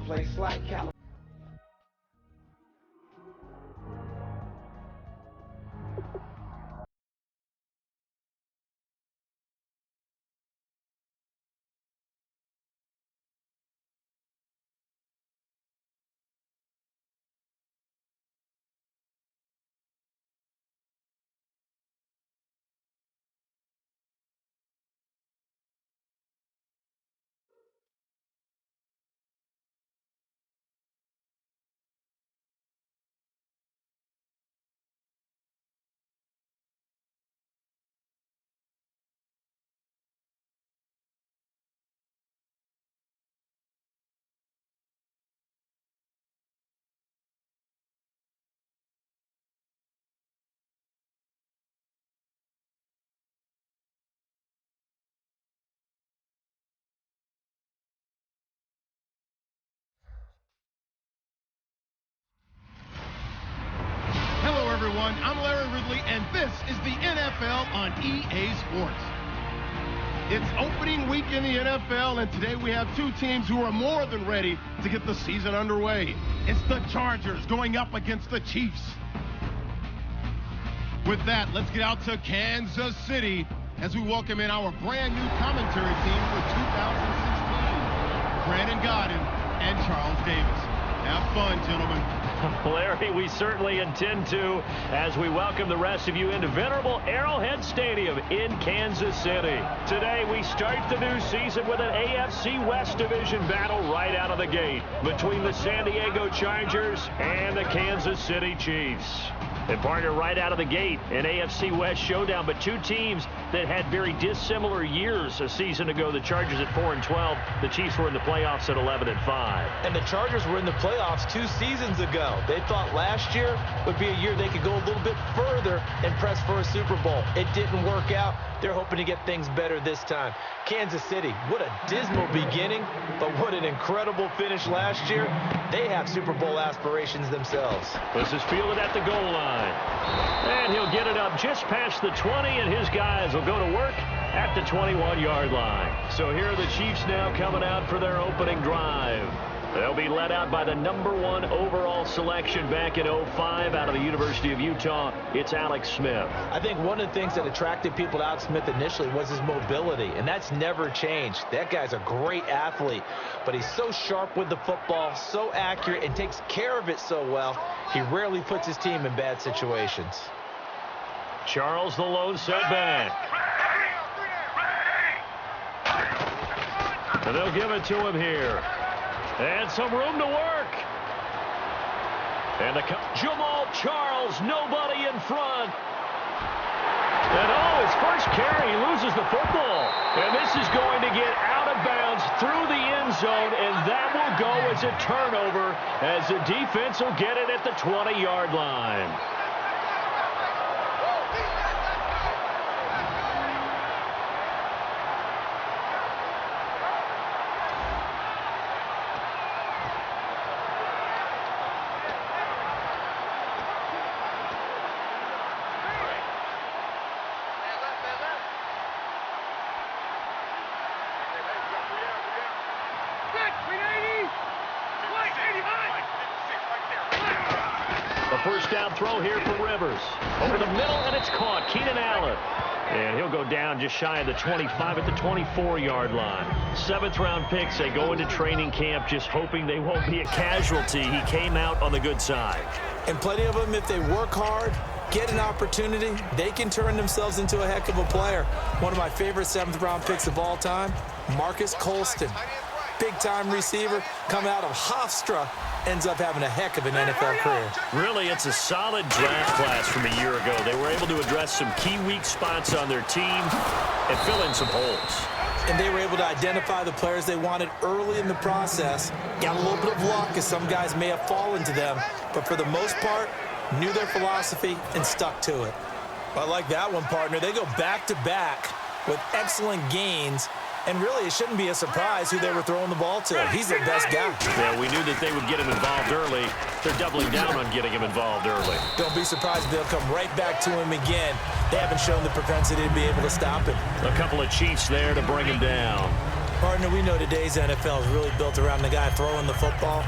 place like California. Everyone, I'm Larry Ridley, and this is the NFL on EA Sports. It's opening week in the NFL, and today we have two teams who are more than ready to get the season underway. It's the Chargers going up against the Chiefs. With that, let's get out to Kansas City as we welcome in our brand new commentary team for 2016. Brandon Gaudin and Charles Davis. Have fun, gentlemen. Larry, we certainly intend to as we welcome the rest of you into venerable Arrowhead Stadium in Kansas City. Today, we start the new season with an AFC West Division battle right out of the gate between the San Diego Chargers and the Kansas City Chiefs. And partner, right out of the gate, an AFC West showdown, but two teams that had very dissimilar years a season ago. The Chargers at 4-12, the Chiefs were in the playoffs at 11-5. And the Chargers were in the playoffs 2 seasons ago. They thought last year would be a year they could go a little bit further and press for a Super Bowl. It didn't work out. They're hoping to get things better this time. Kansas City, what a dismal beginning, but what an incredible finish last year. They have Super Bowl aspirations themselves. This is fielded at the goal line. And he'll get it up just past the 20, and his guys will go to work at the 21-yard line. So here are the Chiefs now coming out for their opening drive. They'll be led out by the #1 overall selection back in 05 out of the University of Utah. It's Alex Smith. I think one of the things that attracted people to Alex Smith initially was his mobility, and that's never changed. That guy's a great athlete, but he's so sharp with the football, so accurate, and takes care of it so well. He rarely puts his team in bad situations. Charles, the lone setback. And they'll give it to him here. And some room to work. And Jamal Charles, nobody in front. And his first carry, he loses the football. And this is going to get out of bounds through the end zone, and that will go as a turnover as the defense will get it at the 20-yard line. First down throw here for Rivers. Over the middle, and it's caught. Keenan Allen. And he'll go down just shy of the 25 at the 24-yard line. 7th-round picks. They go into training camp just hoping they won't be a casualty. He came out on the good side. And plenty of them, if they work hard, get an opportunity, they can turn themselves into a heck of a player. One of my favorite 7th-round picks of all time, Marcus Colston. Big-time receiver, coming out of Hofstra, ends up having a heck of an NFL career. Really, it's a solid draft class from a year ago. They were able to address some key weak spots on their team and fill in some holes. And they were able to identify the players they wanted early in the process. Got a little bit of luck, as some guys may have fallen to them, but for the most part, knew their philosophy and stuck to it. I like that one, partner. They go back-to-back with excellent gains. And really, it shouldn't be a surprise who they were throwing the ball to. He's their best guy. Yeah, we knew that they would get him involved early. They're doubling down on getting him involved early. Don't be surprised if they'll come right back to him again. They haven't shown the propensity to be able to stop him. A couple of Chiefs there to bring him down. Partner, we know today's NFL is really built around the guy throwing the football.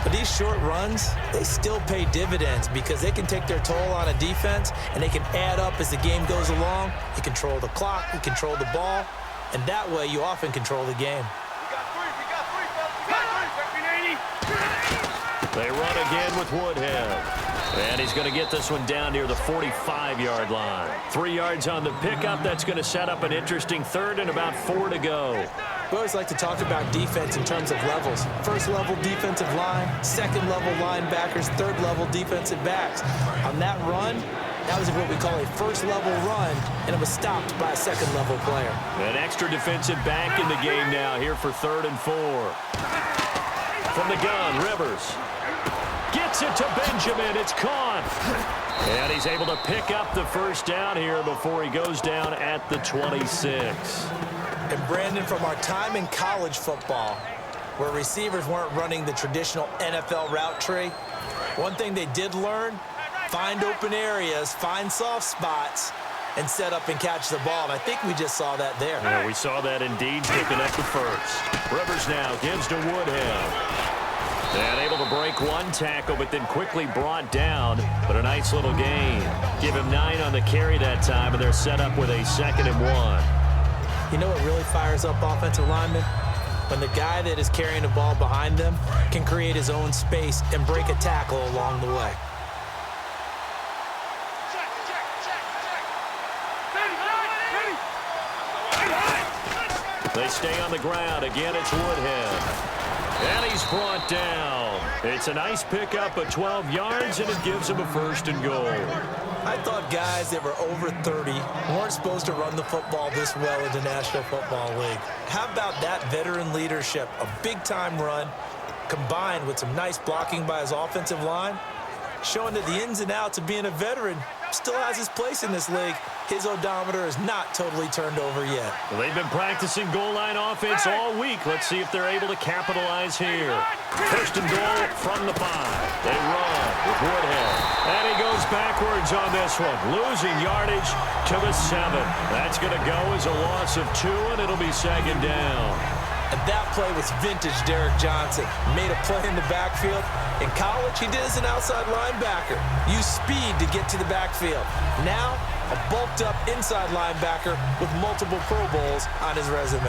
But these short runs, they still pay dividends because they can take their toll on a defense and they can add up as the game goes along. You control the clock, you control the ball, and that way you often control the game. They run again with Woodhead. And he's going to get this one down near the 45-yard line. 3 yards on the pickup. That's going to set up an interesting third and about 4 to go. We always like to talk about defense in terms of levels. First level defensive line, second level linebackers, third level defensive backs. On that run, that was what we call a first level run, and it was stopped by a second level player. An extra defensive back in the game now here for 3rd and 4. From the gun, Rivers gets it to Benjamin. It's caught. And he's able to pick up the first down here before he goes down at the 26. And Brandon, from our time in college football, where receivers weren't running the traditional NFL route tree, one thing they did learn, find open areas, find soft spots, and set up and catch the ball. And I think we just saw that there. Yeah, we saw that indeed, picking up the first. Rivers now gives to Woodhead. And able to break one tackle, but then quickly brought down. But a nice little gain. Give him 9 on the carry that time, and they're set up with a 2nd and 1. You know what really fires up offensive linemen? When the guy that is carrying the ball behind them can create his own space and break a tackle along the way. They stay on the ground. Again, it's Woodhead. And he's brought down. It's a nice pickup of 12 yards, and it gives him a 1st and goal. I thought guys that were over 30 weren't supposed to run the football this well in the National Football League. How about that veteran leadership? A big-time run combined with some nice blocking by his offensive line, showing that the ins and outs of being a veteran still has his place in this league. His odometer is not totally turned over yet. Well, they've been practicing goal line offense all week. Let's see if they're able to capitalize here. 1st and goal from the 5. They run with Woodhead. And he goes backwards on this one, losing yardage to the 7. That's going to go as a loss of 2, and it'll be 2nd down. And that play was vintage Derek Johnson. Made a play in the backfield. In college, he did as an outside linebacker. Used speed to get to the backfield. Now, a bulked-up inside linebacker with multiple Pro Bowls on his resume.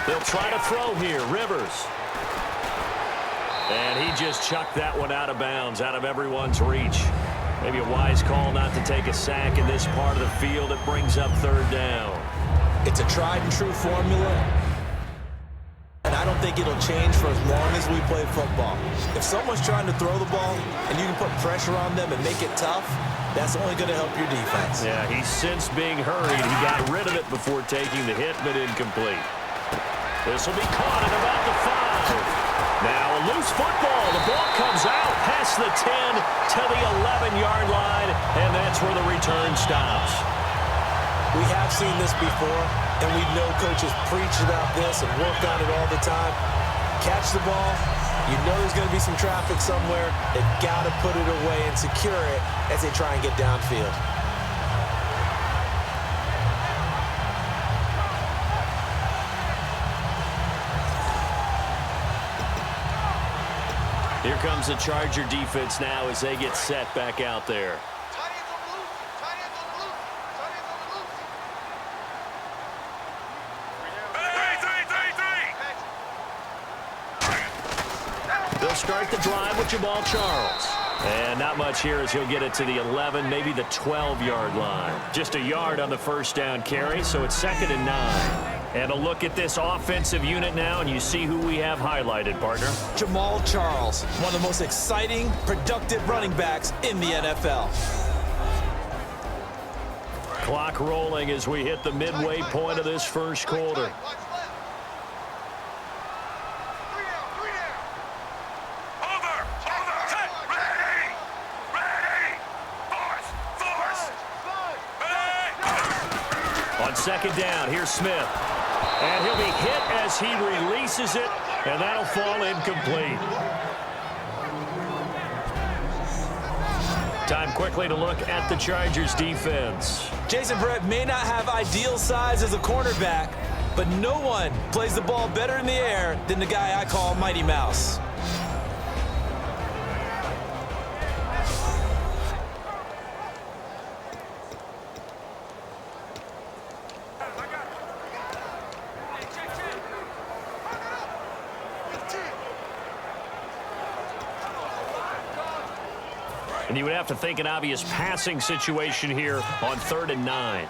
They'll try to throw here. Rivers. And he just chucked that one out of bounds, out of everyone's reach. Maybe a wise call not to take a sack in this part of the field. It brings up 3rd down. It's a tried-and-true formula, and I don't think it'll change for as long as we play football. If someone's trying to throw the ball and you can put pressure on them and make it tough, that's only going to help your defense. Yeah, he's since being hurried. He got rid of it before taking the hit, but incomplete. This will be caught at about the 5. Now a loose football. The ball comes out past the 10 to the 11-yard line, and that's where the return stops. We have seen this before, and we know coaches preach about this and work on it all the time. Catch the ball. You know there's going to be some traffic somewhere. They've got to put it away and secure it as they try and get downfield. Here comes the Charger defense now as they get set back out there. They'll start the drive with Jamal Charles. And not much here as he'll get it to the 11, maybe the 12-yard line. Just a yard on the 1st down carry, so it's 2nd and 9. And a look at this offensive unit now, and you see who we have highlighted, partner. Jamal Charles, one of the most exciting, productive running backs in the NFL. Clock rolling as we hit the midway point of this 1st quarter. On 2nd down, here's Smith. And he'll be hit as he releases it, and that'll fall incomplete. Time quickly to look at the Chargers defense. Jason Verrett may not have ideal size as a cornerback, but no one plays the ball better in the air than the guy I call Mighty Mouse. And you would have to think an obvious passing situation here on 3rd and 9.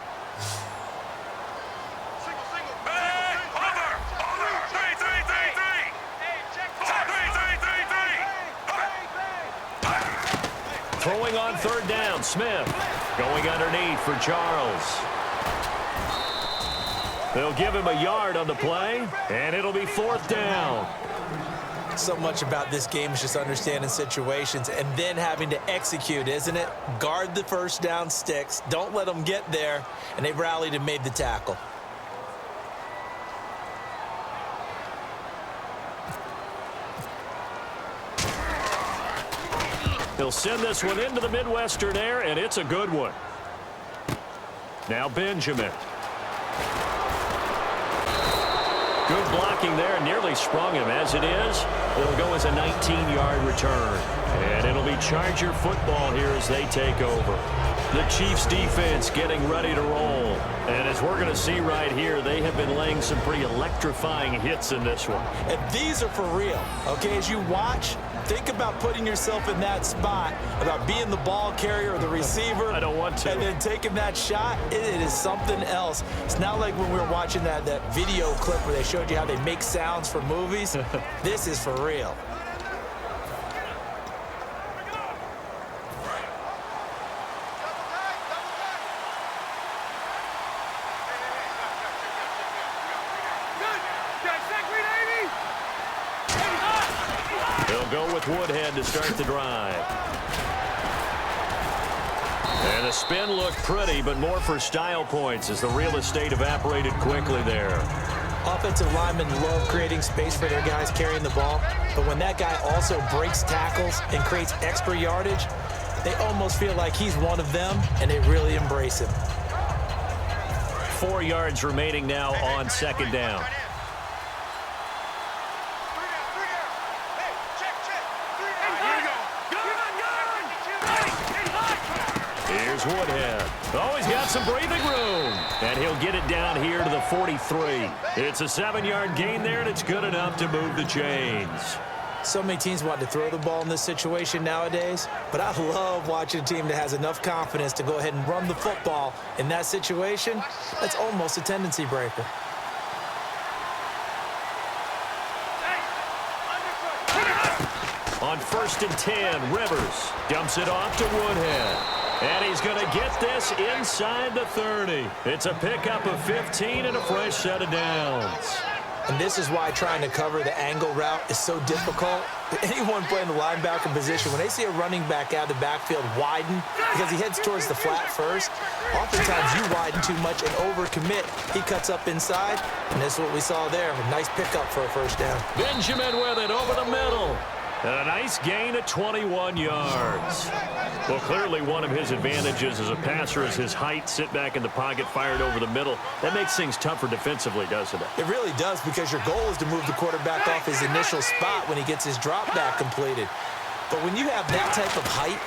Throwing on 3rd down, Smith going underneath for Charles. They'll give him a yard on the play, and it'll be 4th down. So much about this game is just understanding situations and then having to execute, isn't it? Guard the first down sticks. Don't let them get there. And they rallied and made the tackle. He'll send this one into the Midwestern air, and it's a good one. Now Benjamin. Good blocking there, nearly sprung him. As it is, it'll go as a 19-yard return. And it'll be Charger football here as they take over. The Chiefs defense getting ready to roll. And as we're going to see right here, they have been laying some pretty electrifying hits in this one. And these are for real. Okay, as you watch, think about putting yourself in that spot, about being the ball carrier or the receiver. I don't want to. And then taking that shot, it is something else. It's not like when we were watching that video clip where they showed you how they make sounds for movies. This is for real. Go with Woodhead to start the drive. And the spin looked pretty, but more for style points as the real estate evaporated quickly there. Offensive linemen love creating space for their guys carrying the ball, but when that guy also breaks tackles and creates extra yardage, they almost feel like he's one of them, and they really embrace him. 4 yards remaining now on 2nd down. Here's Woodhead. Oh, he's got some breathing room. And he'll get it down here to the 43. It's a 7-yard gain there, and it's good enough to move the chains. So many teams want to throw the ball in this situation nowadays, but I love watching a team that has enough confidence to go ahead and run the football in that situation. That's almost a tendency breaker. On 1st and 10, Rivers dumps it off to Woodhead. And he's going to get this inside the 30. It's a pickup of 15 and a fresh set of downs. And this is why trying to cover the angle route is so difficult. Anyone playing the linebacker position, when they see a running back out of the backfield widen because he heads towards the flat first, oftentimes you widen too much and overcommit. He cuts up inside, and that's what we saw there. A nice pickup for a first down. Benjamin with it over the middle. And a nice gain of 21 yards. Well, clearly one of his advantages as a passer is his height. Sit back in the pocket, fired over the middle. That makes things tougher defensively, doesn't it? It really does, because your goal is to move the quarterback off his initial spot when he gets his drop back completed. But when you have that type of height,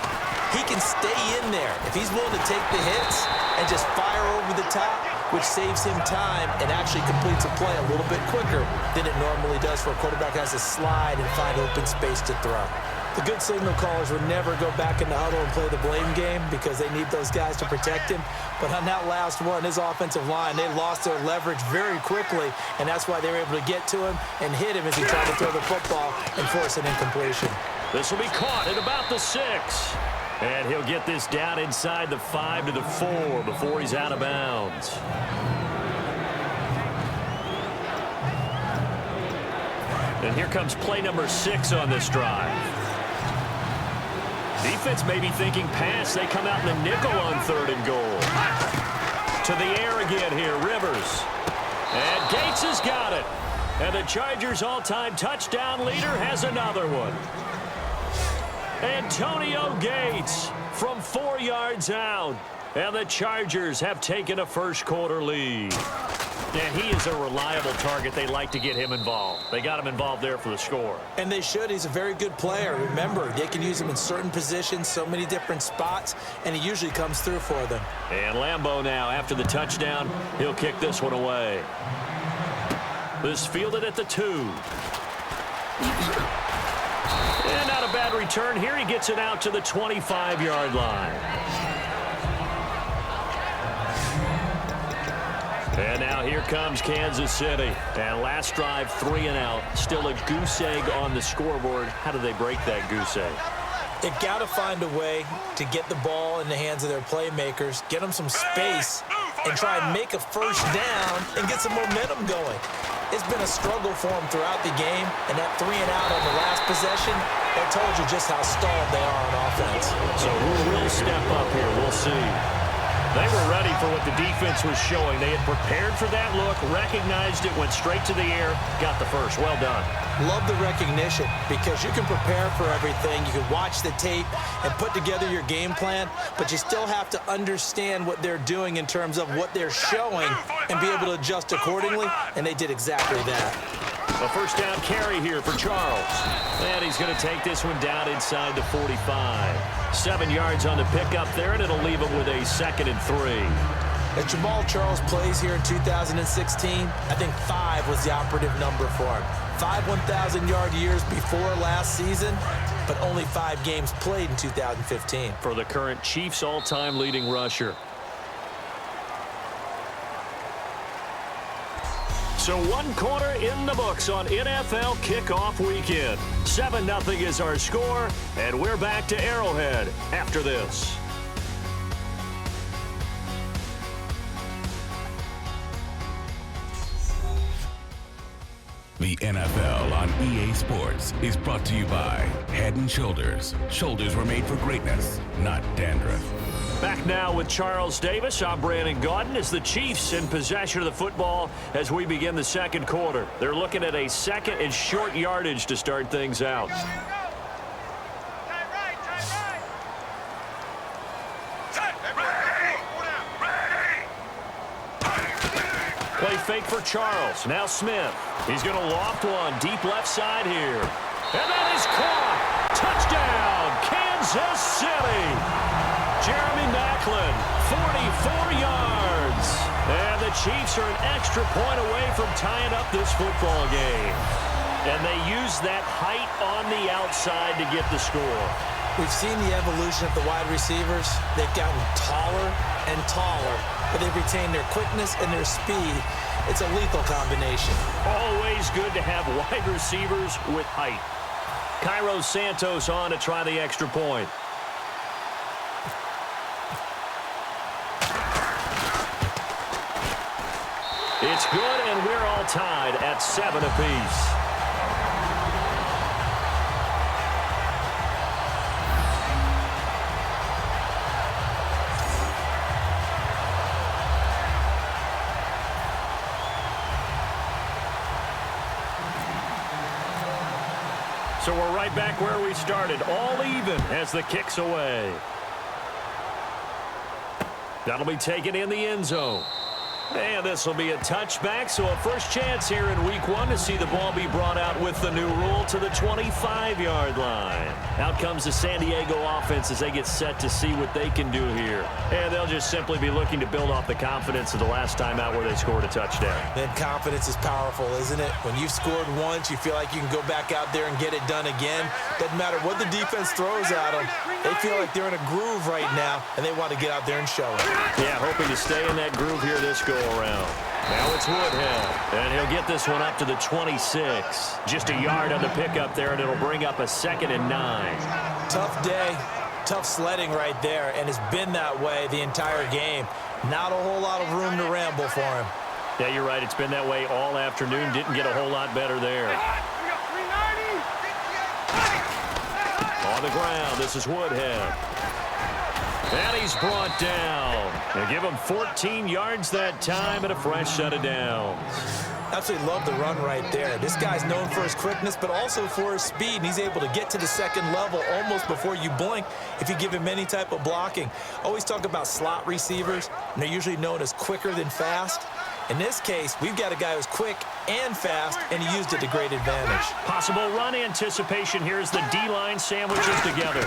he can stay in there if he's willing to take the hits and just fire over the top, which saves him time and actually completes a play a little bit quicker than it normally does for a quarterback who has to slide and find open space to throw. The good signal callers would never go back in the huddle and play the blame game because they need those guys to protect him. But on that last one, his offensive line, they lost their leverage very quickly, and that's why they were able to get to him and hit him as he tried to throw the football and force an incompletion. This will be caught at about the 6. And he'll get this down inside the 5 to the 4 before he's out of bounds. And here comes play number 6 on this drive. Defense may be thinking pass. They come out in the nickel on 3rd and goal. To the air again here, Rivers. And Gates has got it. And the Chargers' all-time touchdown leader has another one. Antonio Gates, from 4 yards out. And the Chargers have taken a first-quarter lead. And he is a reliable target. They like to get him involved. They got him involved there for the score. And they should. He's a very good player. Remember, they can use him in certain positions, so many different spots, and he usually comes through for them. And Lambeau now, after the touchdown, he'll kick this one away. This fielded at the 2. And not a bad return here. He gets it out to the 25-yard line. And now here comes Kansas City. And last drive, 3 and out. Still a goose egg on the scoreboard. How do they break that goose egg? They've got to find a way to get the ball in the hands of their playmakers, get them some space, and try and make a first down and get some momentum going. It's been a struggle for them throughout the game, and that 3 and out on the last possession, that told you just how stalled they are on offense. So who will step up here? We'll see. They were ready for what the defense was showing. They had prepared for that look, recognized it, went straight to the air, got the first. Well done. Love the recognition because you can prepare for everything. You can watch the tape and put together your game plan, but you still have to understand what they're doing in terms of what they're showing and be able to adjust accordingly, and they did exactly that. A first down carry here for Charles. And he's going to take this one down inside the 45. 7 yards on the pickup there, and it'll leave him with a 2nd and 3. As Jamal Charles plays here in 2016, I think 5 was the operative number for him. 5 1,000-yard years before last season, but only 5 games played in 2015. For the current Chiefs all-time leading rusher. So 1 quarter in the books on NFL kickoff weekend. 7-0 is our score, and we're back to Arrowhead after this. The NFL on EA Sports is brought to you by Head & Shoulders. Shoulders were made for greatness, not dandruff. Back now with Charles Davis. I'm Brandon Gaudin as the Chiefs in possession of the football as we begin the second quarter. They're looking at a 2nd and short yardage to start things out. Play fake for Charles. Now Smith. He's going to loft one deep left side here. And that is caught. Touchdown, Kansas City. Jeremy Maclin, 44 yards. And the Chiefs are an extra point away from tying up this football game. And they use that height on the outside to get the score. We've seen the evolution of the wide receivers. They've gotten taller and taller, but they've retained their quickness and their speed. It's a lethal combination. Always good to have wide receivers with height. Cairo Santos on to try the extra point. It's good, and we're all tied at 7 apiece. So we're right back where we started, all even as the kick's away. That'll be taken in the end zone. And this will be a touchback, so a first chance here in week 1 to see the ball be brought out with the new rule to the 25-yard line. Out comes the San Diego offense as they get set to see what they can do here. And they'll just simply be looking to build off the confidence of the last time out where they scored a touchdown. Then confidence is powerful, isn't it? When you've scored once, you feel like you can go back out there and get it done again. Doesn't matter what the defense throws at them. They feel like they're in a groove right now, and they want to get out there and show it. Yeah, hoping to stay in that groove here this go-around. Now it's Woodhead, and he'll get this one up to the 26. Just a yard on the pickup there, and it'll bring up a 2nd and 9. Tough day, tough sledding right there, and it's been that way the entire game. Not a whole lot of room to ramble for him. Yeah, you're right. It's been that way all afternoon. Didn't get a whole lot better there. On the ground, this is Woodhead. And he's brought down. They give him 14 yards that time and a fresh set of downs. Absolutely love the run right there. This guy's known for his quickness, but also for his speed. And he's able to get to the second level almost before you blink if you give him any type of blocking. Always talk about slot receivers, and they're usually known as quicker than fast. In this case, we've got a guy who's quick and fast, and he used it to great advantage. Possible run anticipation here as the D-line sandwiches together.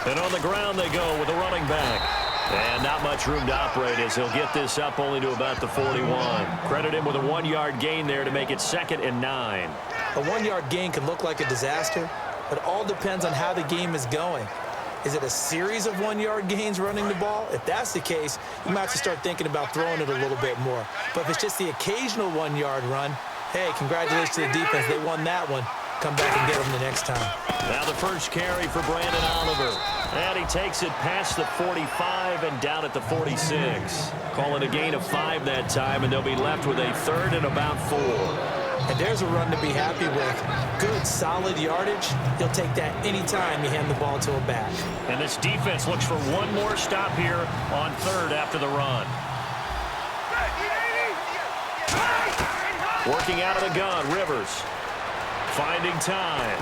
And on the ground they go with the running back. And not much room to operate as he'll get this up only to about the 41. Credit him with a 1-yard gain there to make it 2nd and 9. A 1-yard gain can look like a disaster, but it all depends on how the game is going. Is it a series of 1-yard gains running the ball? If that's the case, you might have to start thinking about throwing it a little bit more. But if it's just the occasional 1-yard run, hey, congratulations to the defense. They won that one. Come back and get them the next time. Now the first carry for Brandon Oliver. And he takes it past the 45 and down at the 46. Calling a gain of 5 that time, and they'll be left with a 3rd and about 4. And there's a run to be happy with. Good, solid yardage. He'll take that anytime you hand the ball to a back. And this defense looks for one more stop here on 3rd after the run. Working out of the gun, Rivers. Finding time.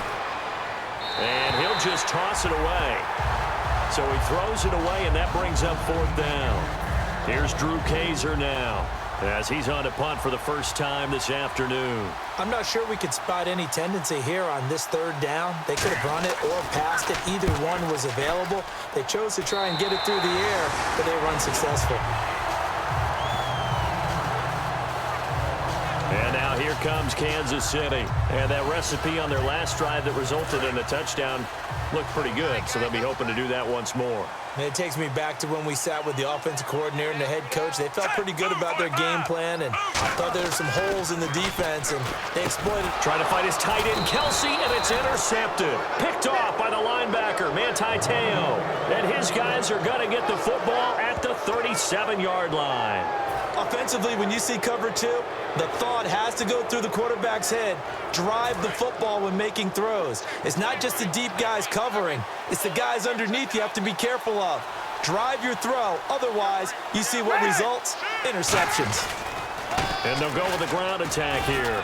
And he'll just toss it away. So he throws it away, and that brings up 4th down. Here's Drew Kaiser now, as he's on to punt for the first time this afternoon. I'm not sure we could spot any tendency here on this 3rd down. They could have run it or passed it. Either one was available. They chose to try and get it through the air, but they were unsuccessful. And now here comes Kansas City. And that recipe on their last drive that resulted in a touchdown looked pretty good, so they'll be hoping to do that once more. And it takes me back to when we sat with the offensive coordinator and the head coach. They felt pretty good about their game plan and thought there were some holes in the defense, and they exploited. Trying to fight his tight end, Kelsey, and it's intercepted. Picked off by the linebacker, Manti Te'o. And his guys are going to get the football at the 37-yard line. Offensively, when you see cover 2, the thought has to go through the quarterback's head. Drive the football when making throws. It's not just the deep guys covering. It's the guys underneath you have to be careful of. Drive your throw. Otherwise, you see what results? Interceptions. And they'll go with a ground attack here.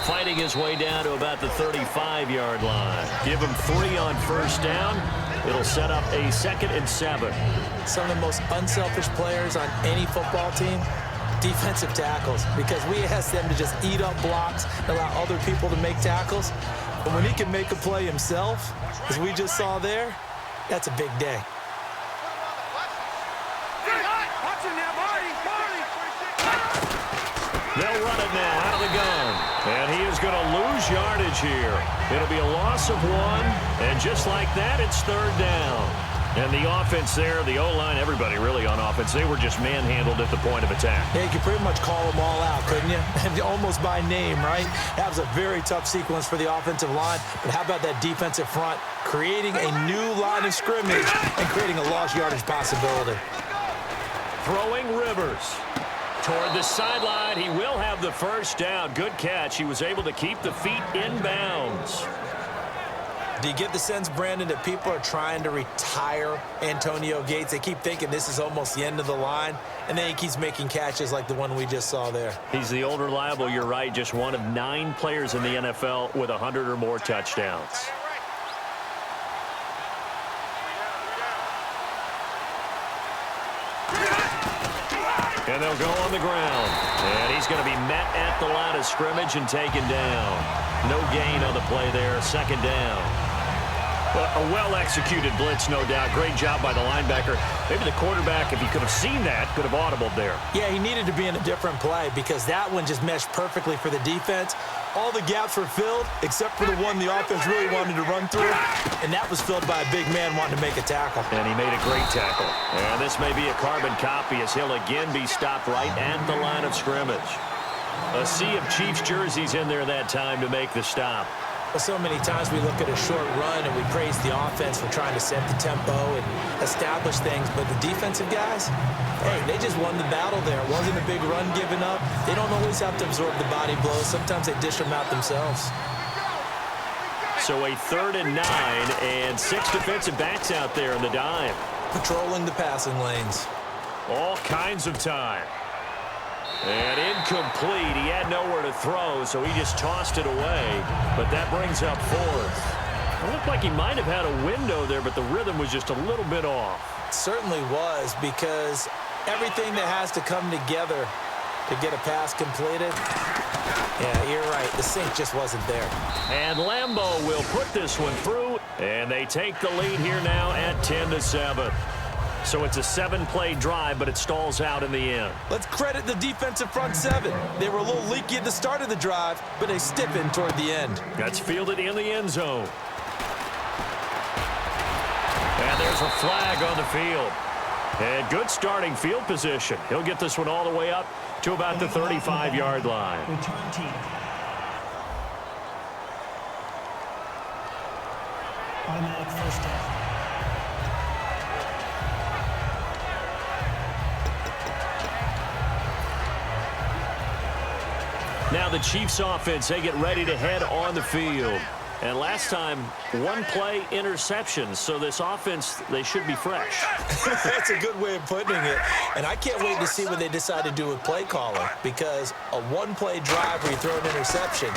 Fighting his way down to about the 35-yard line. Give him 3 on 1st down. It'll set up a 2nd and 7. Some of the most unselfish players on any football team, defensive tackles, because we ask them to just eat up blocks and allow other people to make tackles. But when he can make a play himself, as we just saw there, that's a big day. They'll run it now out of the gun. And he is going to lose yardage here. It'll be a loss of 1. And just like that, it's 3rd down. And the offense there, the O-line, everybody really on offense, they were just manhandled at the point of attack. Yeah, you could pretty much call them all out, couldn't you? Almost by name, right? That was a very tough sequence for the offensive line. But how about that defensive front creating a new line of scrimmage and creating a lost yardage possibility? Throwing Rivers toward the sideline. He will have the 1st down. Good catch. He was able to keep the feet in bounds. Do you get the sense, Brandon, that people are trying to retire Antonio Gates? They keep thinking this is almost the end of the line, and then he keeps making catches like the one we just saw there. He's the old reliable, you're right, just one of 9 players in the NFL with 100 or more touchdowns. And they'll go on the ground. And he's going to be met at the line of scrimmage and taken down. No gain on the play there, 2nd down. A well-executed blitz, no doubt. Great job by the linebacker. Maybe the quarterback, if he could have seen that, could have audibled there. Yeah, he needed to be in a different play because that one just meshed perfectly for the defense. All the gaps were filled except for the one the offense really wanted to run through, and that was filled by a big man wanting to make a tackle. And he made a great tackle. And this may be a carbon copy as he'll again be stopped right at the line of scrimmage. A sea of Chiefs jerseys in there that time to make the stop. Well, so many times we look at a short run and we praise the offense for trying to set the tempo and establish things, but the defensive guys, hey, they just won the battle there. It wasn't a big run given up. They don't always have to absorb the body blows. Sometimes they dish them out themselves. So a 3rd and 9 and 6 defensive backs out there in the dime. Patrolling the passing lanes. All kinds of time. And incomplete. He had nowhere to throw, so he just tossed it away. But that brings up fourth. It looked like he might have had a window there, but the rhythm was just a little bit off. It certainly was, because everything that has to come together to get a pass completed, yeah, you're right. The sink just wasn't there. And Lambeau will put this one through, and they take the lead here now at 10-7. So it's a 7-play drive, but it stalls out in the end. Let's credit the defensive front seven. They were a little leaky at the start of the drive, but they stiffened toward the end. That's fielded in the end zone. And there's a flag on the field. And good starting field position. He'll get this one all the way up to about the 35-yard line. Return team. Automatic first down. Now the Chiefs offense, they get ready to head on the field. And last time, one-play interceptions. So this offense, they should be fresh. That's a good way of putting it. And I can't wait to see what they decide to do with play calling, because a one-play drive where you throw an interception,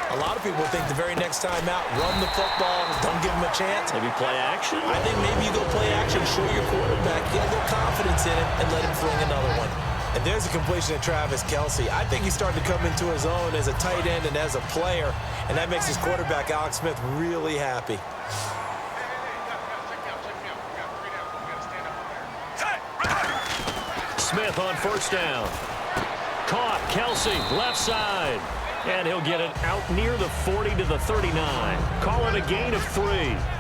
a lot of people think the very next time out, run the football, don't give them a chance. Maybe play action? I think maybe you go play action, show your quarterback, get a little confidence in him, and let him fling another one. And there's a completion to Travis Kelce. I think he's starting to come into his own as a tight end and as a player, and that makes his quarterback, Alex Smith, really happy. Smith on first down. Caught. Kelce, left side. And he'll get it out near the 40 to the 39. Call it a gain of 3.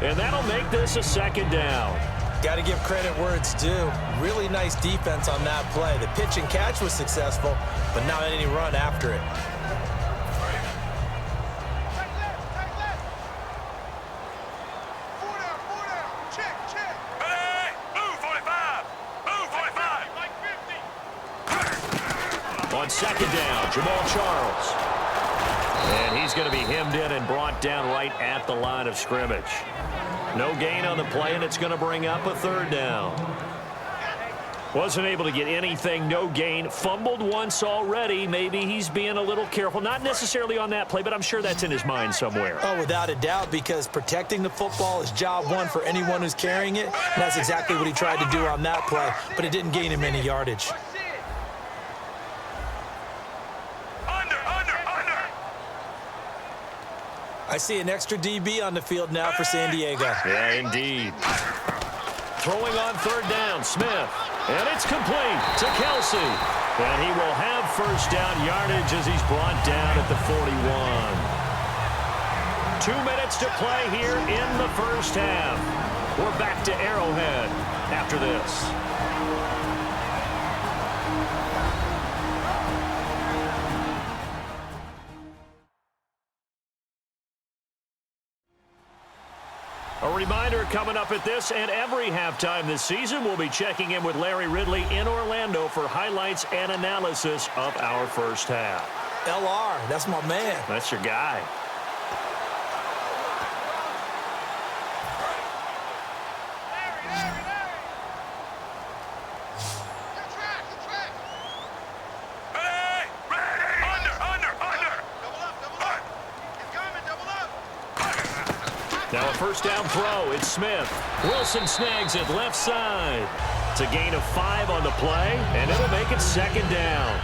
And that'll make this a second down. Got to give credit where it's due. Really nice defense on that play. The pitch and catch was successful, but not any run after it. On second down, Jamal Charles. And he's going to be hemmed in and brought down right at the line of scrimmage. No gain on the play, and it's going to bring up a third down. Wasn't able to get anything, no gain. Fumbled once already. Maybe he's being a little careful. Not necessarily on that play, but I'm sure that's in his mind somewhere. Oh, without a doubt, because protecting the football is job one for anyone who's carrying it. And that's exactly what he tried to do on that play, but it didn't gain him any yardage. I see an extra DB on the field now for San Diego. Yeah, indeed. Throwing on third down, Smith. And it's complete to Kelce. And he will have first down yardage as he's brought down at the 41. 2 minutes to play here in the first half. We're back to Arrowhead after this. A reminder coming up at this and every halftime this season, we'll be checking in with Larry Ridley in Orlando for highlights and analysis of our first half. LR, that's my man. That's your guy. Now a first down throw. It's Smith. Wilson snags it left side. It's a gain of 5 on the play, and it'll make it second down.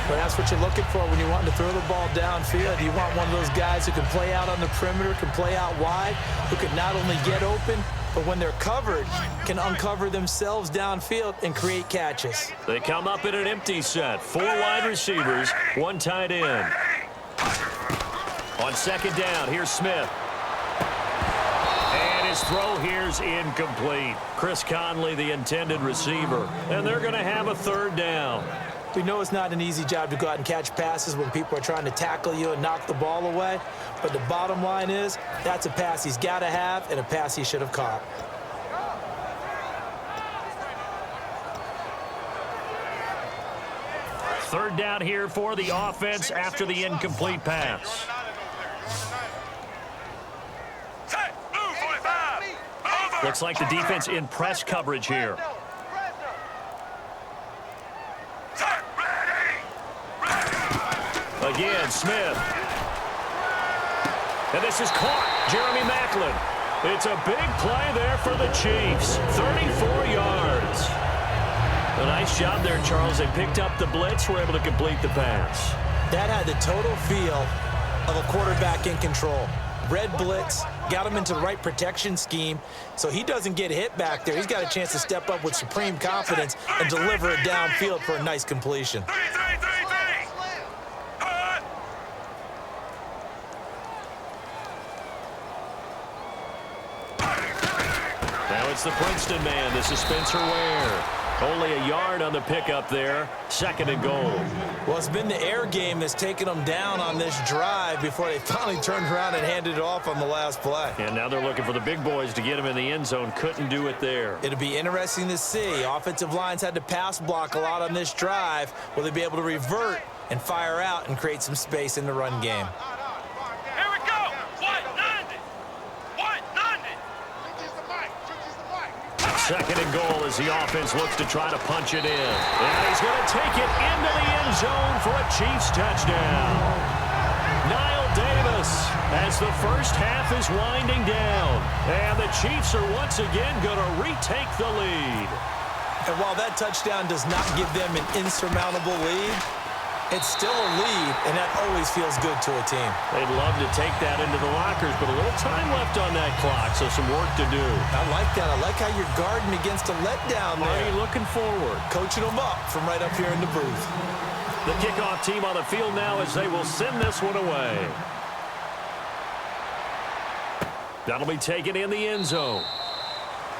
Well, that's what you're looking for when you're wanting to throw the ball downfield. You want one of those guys who can play out on the perimeter, can play out wide, who can not only get open, but when they're covered, can uncover themselves downfield and create catches. They come up in an empty set. 4 wide receivers, 1 tight end. On second down, here's Smith. His throw here's incomplete. Chris Conley, the intended receiver. And they're going to have a third down. We know it's not an easy job to go out and catch passes when people are trying to tackle you and knock the ball away. But the bottom line is, that's a pass he's got to have and a pass he should have caught. Third down here for the offense after the incomplete pass. Looks like the defense in press coverage here. Again, Smith. And this is caught. Jeremy Maclin. It's a big play there for the Chiefs. 34 yards. A nice job there, Charles. They picked up the blitz, were able to complete the pass. That had the total feel of a quarterback in control. Red blitz, got him into the right protection scheme, so he doesn't get hit back there. He's got a chance to step up with supreme confidence and deliver it downfield for a nice completion. Now it's the Princeton man. This is Spencer Ware. Only a yard on the pickup there. 2nd and goal. Well, it's been the air game that's taken them down on this drive before they finally turned around and handed it off on the last play. And now they're looking for the big boys to get him in the end zone. Couldn't do it there. It'll be interesting to see. Offensive lines had to pass block a lot on this drive. Will they be able to revert and fire out and create some space in the run game? 2nd and goal as the offense looks to try to punch it in. And he's going to take it into the end zone for a Chiefs touchdown. Knile Davis as the first half is winding down. And the Chiefs are once again going to retake the lead. And while that touchdown does not give them an insurmountable lead, it's still a lead, and that always feels good to a team. They'd love to take that into the lockers, but a little time left on that clock, so some work to do. I like that. I like how you're guarding against a letdown there. Are you looking forward? Coaching them up from right up here in the booth. The kickoff team on the field now as they will send this one away. That'll be taken in the end zone.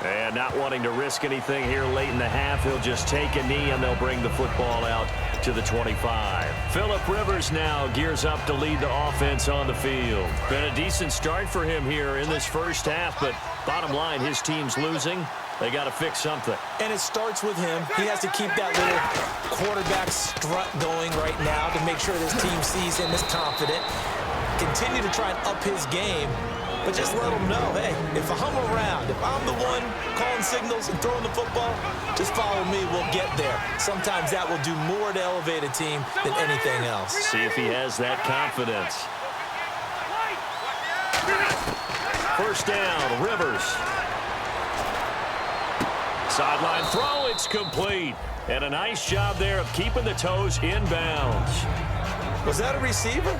And not wanting to risk anything here late in the half, he'll just take a knee and they'll bring the football out to the 25. Phillip Rivers now gears up to lead the offense on the field. Been a decent start for him here in this first half, but bottom line, his team's losing. They got to fix something. And it starts with him. He has to keep that little quarterback strut going right now to make sure this team sees him as confident. Continue to try and up his game. But just let them know, hey, if I'm around, if I'm the one calling signals and throwing the football, just follow me, we'll get there. Sometimes that will do more to elevate a team than anything else. See if he has that confidence. First down, Rivers. Sideline throw, it's complete. And a nice job there of keeping the toes in bounds. Was that a receiver?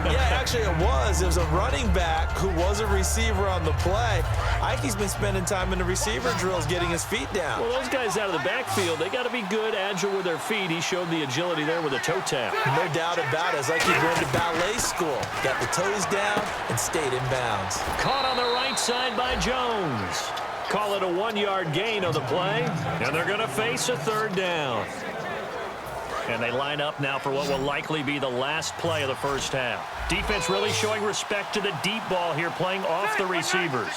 Yeah, actually it was. It was a running back who was a receiver on the play. Ike's been spending time in the receiver drills getting his feet down. Well, those guys out of the backfield, they got to be good, agile with their feet. He showed the agility there with a toe tap. No doubt about it. It's like he went to ballet school. Got the toes down and stayed in bounds. Caught on the right side by Jones. Call it a 1-yard gain on the play, and they're going to face a 3rd down. And they line up now for what will likely be the last play of the first half. Defense really showing respect to the deep ball here, playing off the receivers.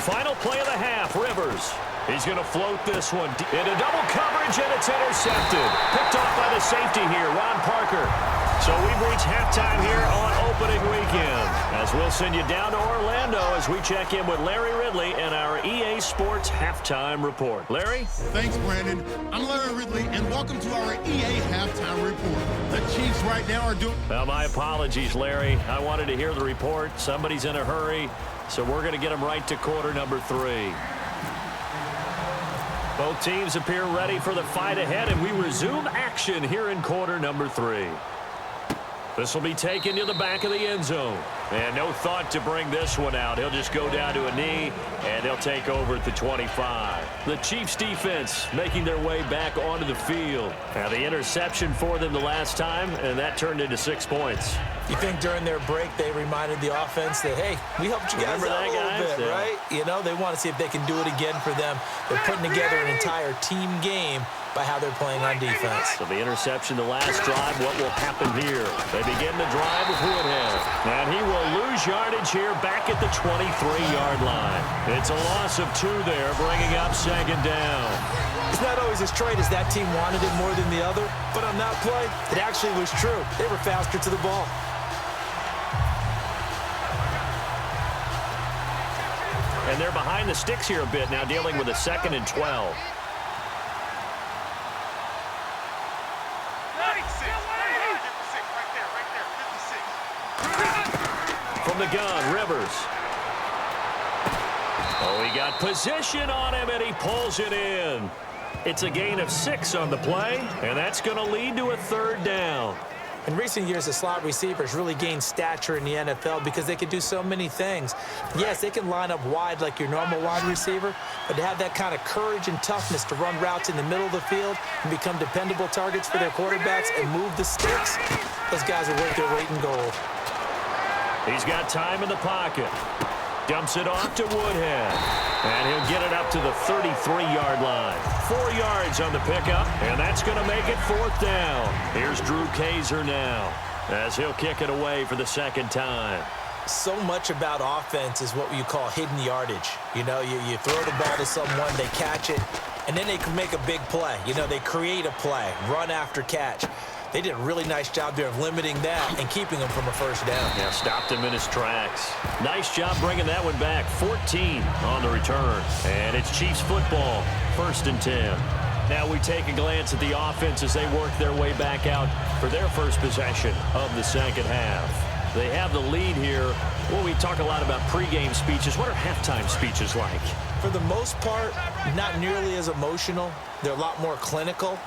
Final play of the half, Rivers. He's going to float this one into double coverage, and it's intercepted. Picked off by the safety here, Ron Parker. So we've reached halftime here on opening weekend, as we'll send you down to Orlando as we check in with Larry Ridley and our EA Sports Halftime Report. Larry? Thanks, Brandon. I'm Larry Ridley, and welcome to our EA Halftime Report. The Chiefs right now are doing... Well, my apologies, Larry. I wanted to hear the report. Somebody's in a hurry, so we're going to get them right to quarter number 3. Both teams appear ready for the fight ahead, and we resume action here in quarter number 3. This will be taken to the back of the end zone. And no thought to bring this one out. He'll just go down to a knee, and he'll take over at the 25. The Chiefs defense making their way back onto the field. Now the interception for them the last time, and that turned into 6 points. You think during their break they reminded the offense that, hey, we helped you guys out a little bit, right? You know, they want to see if they can do it again for them. They're putting together an entire team game by how they're playing on defense. So the interception the last drive, what will happen here? They begin the drive with Woodhead. And he will lose yardage here back at the 23-yard line. It's a loss of 2 there, bringing up 2nd down. It's not always as straight as that team wanted it more than the other, but on that play, it actually was true. They were faster to the ball. And they're behind the sticks here a bit now, dealing with a 2nd and 12. From the gun, Rivers. Oh, he got position on him, and he pulls it in. It's a gain of 6 on the play, and that's going to lead to a 3rd down. In recent years, the slot receivers really gained stature in the NFL because they can do so many things. Yes, they can line up wide like your normal wide receiver, but to have that kind of courage and toughness to run routes in the middle of the field and become dependable targets for their quarterbacks and move the sticks, those guys are worth their weight in gold. He's got time in the pocket. Dumps it off to Woodhead. And he'll get it up to the 33-yard line. 4 yards on the pickup, and that's going to make it 4th down. Here's Drew Kaiser now as he'll kick it away for the 2nd time. So much about offense is what you call hidden yardage. You know, you throw the ball to someone, they catch it, and then they can make a big play. You know, they create a play, run after catch. They did a really nice job there of limiting that and keeping him from a 1st down. Yeah, stopped him in his tracks. Nice job bringing that one back. 14 on the return. And it's Chiefs football, 1st and 10. Now we take a glance at the offense as they work their way back out for their first possession of the 2nd half. They have the lead here. Well, we talk a lot about pregame speeches. What are halftime speeches like? For the most part, not nearly as emotional. They're a lot more clinical.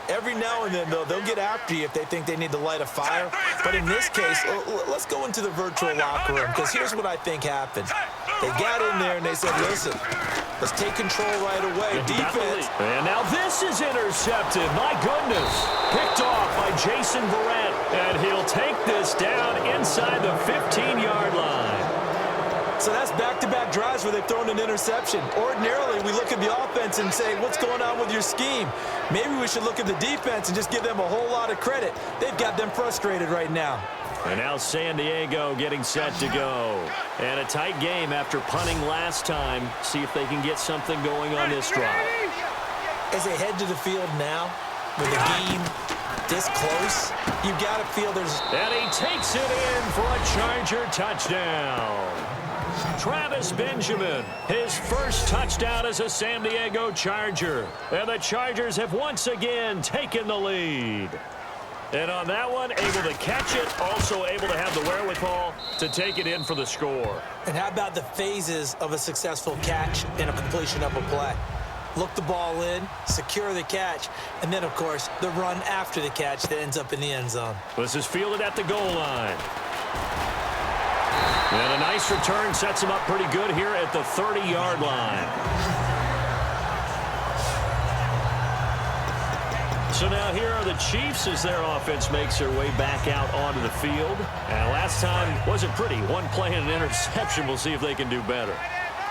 Every now and then, though, they'll get after you if they think they need to light a fire. But in this case, let's go into the virtual locker room, because here's what I think happened. They got in there and they said, listen, let's take control right away. Defense. And now this is intercepted. My goodness. Picked off by Jason Verrett. And he'll take this down inside the 15-yard line. So that's back-to-back drives where they've thrown an interception. Ordinarily, we look at the offense and say, what's going on with your scheme? Maybe we should look at the defense and just give them a whole lot of credit. They've got them frustrated right now. And now San Diego getting set to go. And a tight game after punting last time. See if they can get something going on this drive. As they head to the field now, with the game this close, you got to feel there's... And he takes it in for a Charger touchdown. Travis Benjamin, his first touchdown as a San Diego Charger. And the Chargers have once again taken the lead. And on that one, able to catch it, also able to have the wherewithal to take it in for the score. And how about the phases of a successful catch and a completion of a play? Look the ball in, secure the catch, and then, of course, the run after the catch that ends up in the end zone. This is fielded at the goal line. And a nice return sets him up pretty good here at the 30-yard line. So now here are the Chiefs as their offense makes their way back out onto the field. And last time wasn't pretty. One play and an interception. We'll see if they can do better.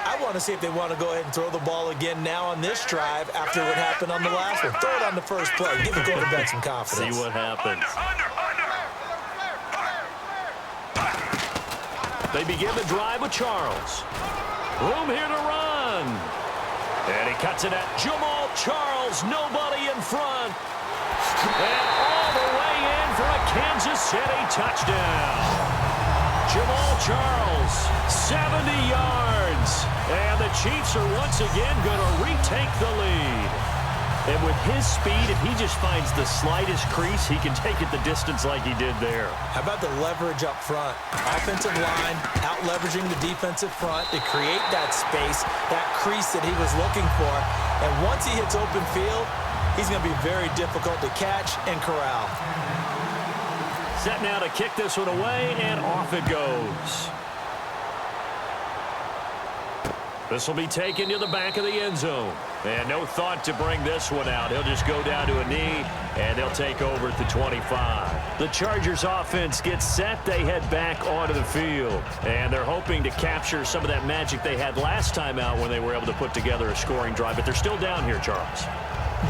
I want to see if they want to go ahead and throw the ball again now on this drive after what happened on the last one. Throw it on the first play. Give the quarterback some confidence. See what happens. They begin the drive with Charles. Room here to run. And he cuts it at Jamal Charles. Nobody in front. And all the way in for a Kansas City touchdown. Jamal Charles, 70 yards. And the Chiefs are once again going to retake the lead. And with his speed, if he just finds the slightest crease, he can take it the distance like he did there. How about the leverage up front? Offensive line out-leveraging the defensive front to create that space, that crease that he was looking for. And once he hits open field, he's going to be very difficult to catch and corral. Set now to kick this one away, and off it goes. This will be taken to the back of the end zone. And no thought to bring this one out. He'll just go down to a knee, and they'll take over at the 25. The Chargers offense gets set. They head back onto the field. And they're hoping to capture some of that magic they had last time out when they were able to put together a scoring drive. But they're still down here, Charles.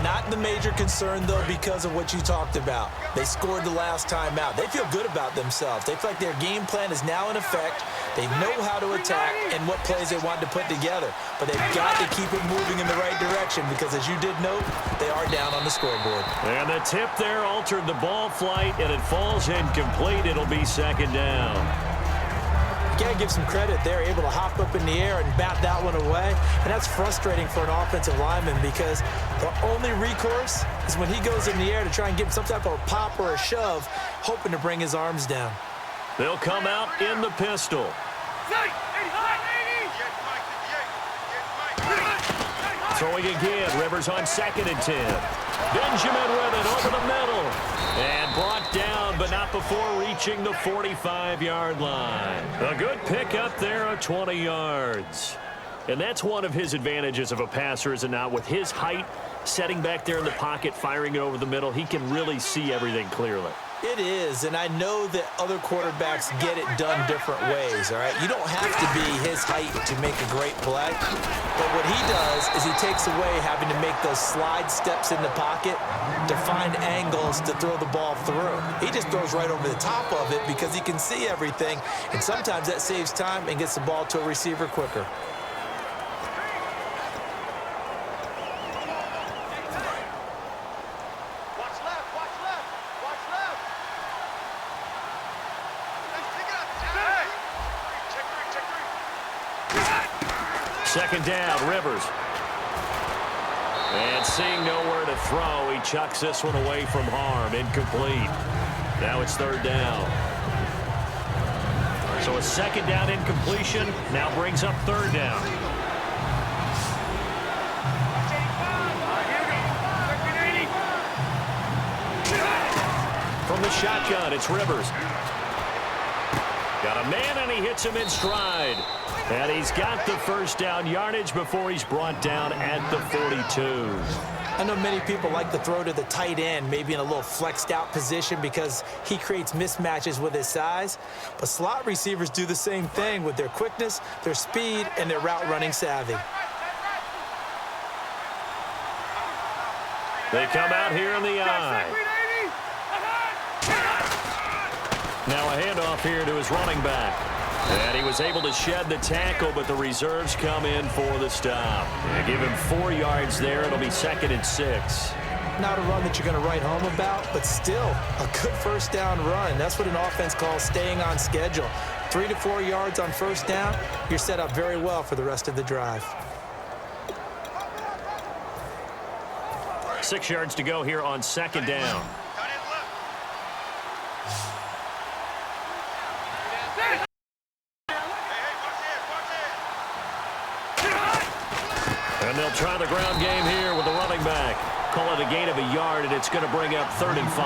Not the major concern, though, because of what you talked about. They scored the last time out. They feel good about themselves. They feel like their game plan is now in effect. They know how to attack and what plays they want to put together. But they've got to keep it moving in the right direction because, as you did note, they are down on the scoreboard. And the tip there altered the ball flight, and it falls incomplete. It'll be second down. You got to give some credit. They're able to hop up in the air and bat that one away. And that's frustrating for an offensive lineman because the only recourse is when he goes in the air to try and get some type of a pop or a shove, hoping to bring his arms down. They'll come out in the pistol. Throwing again. Rivers on 2nd and 10. Benjamin with it over the middle. And brought down, but not before reaching the 45-yard line. A good pick up there of 20 yards. And that's one of his advantages of a passer, is it not? With his height, setting back there in the pocket, firing it over the middle, he can really see everything clearly. It is, and I know that other quarterbacks get it done different ways, all right? You don't have to be his height to make a great play, but what he does is he takes away having to make those slide steps in the pocket to find angles to throw the ball through. He just throws right over the top of it because he can see everything, and sometimes that saves time and gets the ball to a receiver quicker. Second down, Rivers. And seeing nowhere to throw, he chucks this one away from harm. Incomplete. Now it's 3rd down. So a 2nd down incompletion now brings up 3rd down. From the shotgun, it's Rivers. Got a man, and he hits him in stride. And he's got the 1st down yardage before he's brought down at the 42. I know many people like to throw to the tight end, maybe in a little flexed out position because he creates mismatches with his size. But slot receivers do the same thing with their quickness, their speed, and their route running savvy. They come out here in the eye. Now a handoff here to his running back. And he was able to shed the tackle, but the reserves come in for the stop. They give him 4 yards there. It'll be 2nd and 6. Not a run that you're going to write home about, but still a good 1st down run. That's what an offense calls staying on schedule. 3 to 4 yards on 1st down, you're set up very well for the rest of the drive. 6 yards to go here on 2nd down. And they'll try the ground game here with the running back. Call it a gain of a yard, and it's going to bring up 3rd and 5.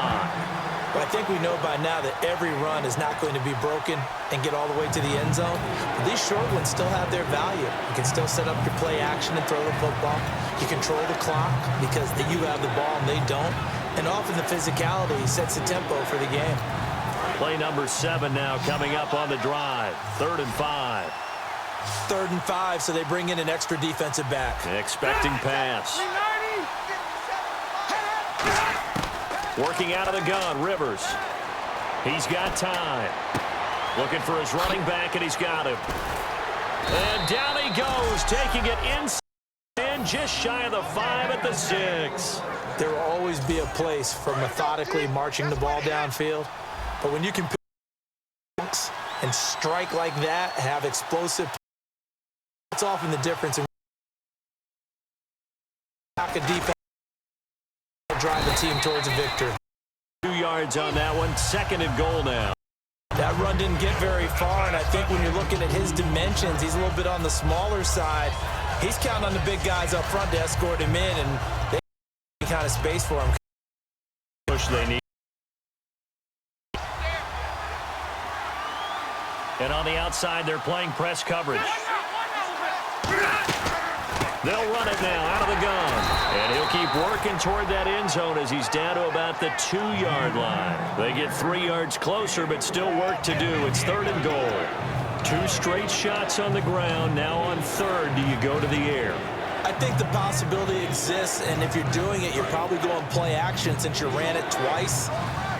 But I think we know by now that every run is not going to be broken and get all the way to the end zone. But these short ones still have their value. You can still set up your play action and throw the football. You control the clock because you have the ball and they don't. And often the physicality sets the tempo for the game. Play number 7 now coming up on the drive. 3rd and 5. 3rd and 5, so they bring in an extra defensive back. Expecting pass. Working out of the gun, Rivers. He's got time. Looking for his running back, and he's got him. And down he goes, taking it inside, just shy of the 5 at the 6. There will always be a place for methodically marching the ball downfield, but when you can pick and strike like that, have explosive, that's often the difference in a defense drive the team towards a victory. 2 yards on that one. 2nd and goal now. That run didn't get very far, and I think when you're looking at his dimensions, he's a little bit on the smaller side. He's counting on the big guys up front to escort him in, and they kind of space for him. Push they need. And on the outside, they're playing press coverage. They'll run it now out of the gun. And he'll keep working toward that end zone as he's down to about the 2-yard line. They get 3 yards closer, but still work to do. It's 3rd and goal. 2 straight shots on the ground. Now on 3rd, do you go to the air? I think the possibility exists, and if you're doing it, you're probably going play action since you ran it twice.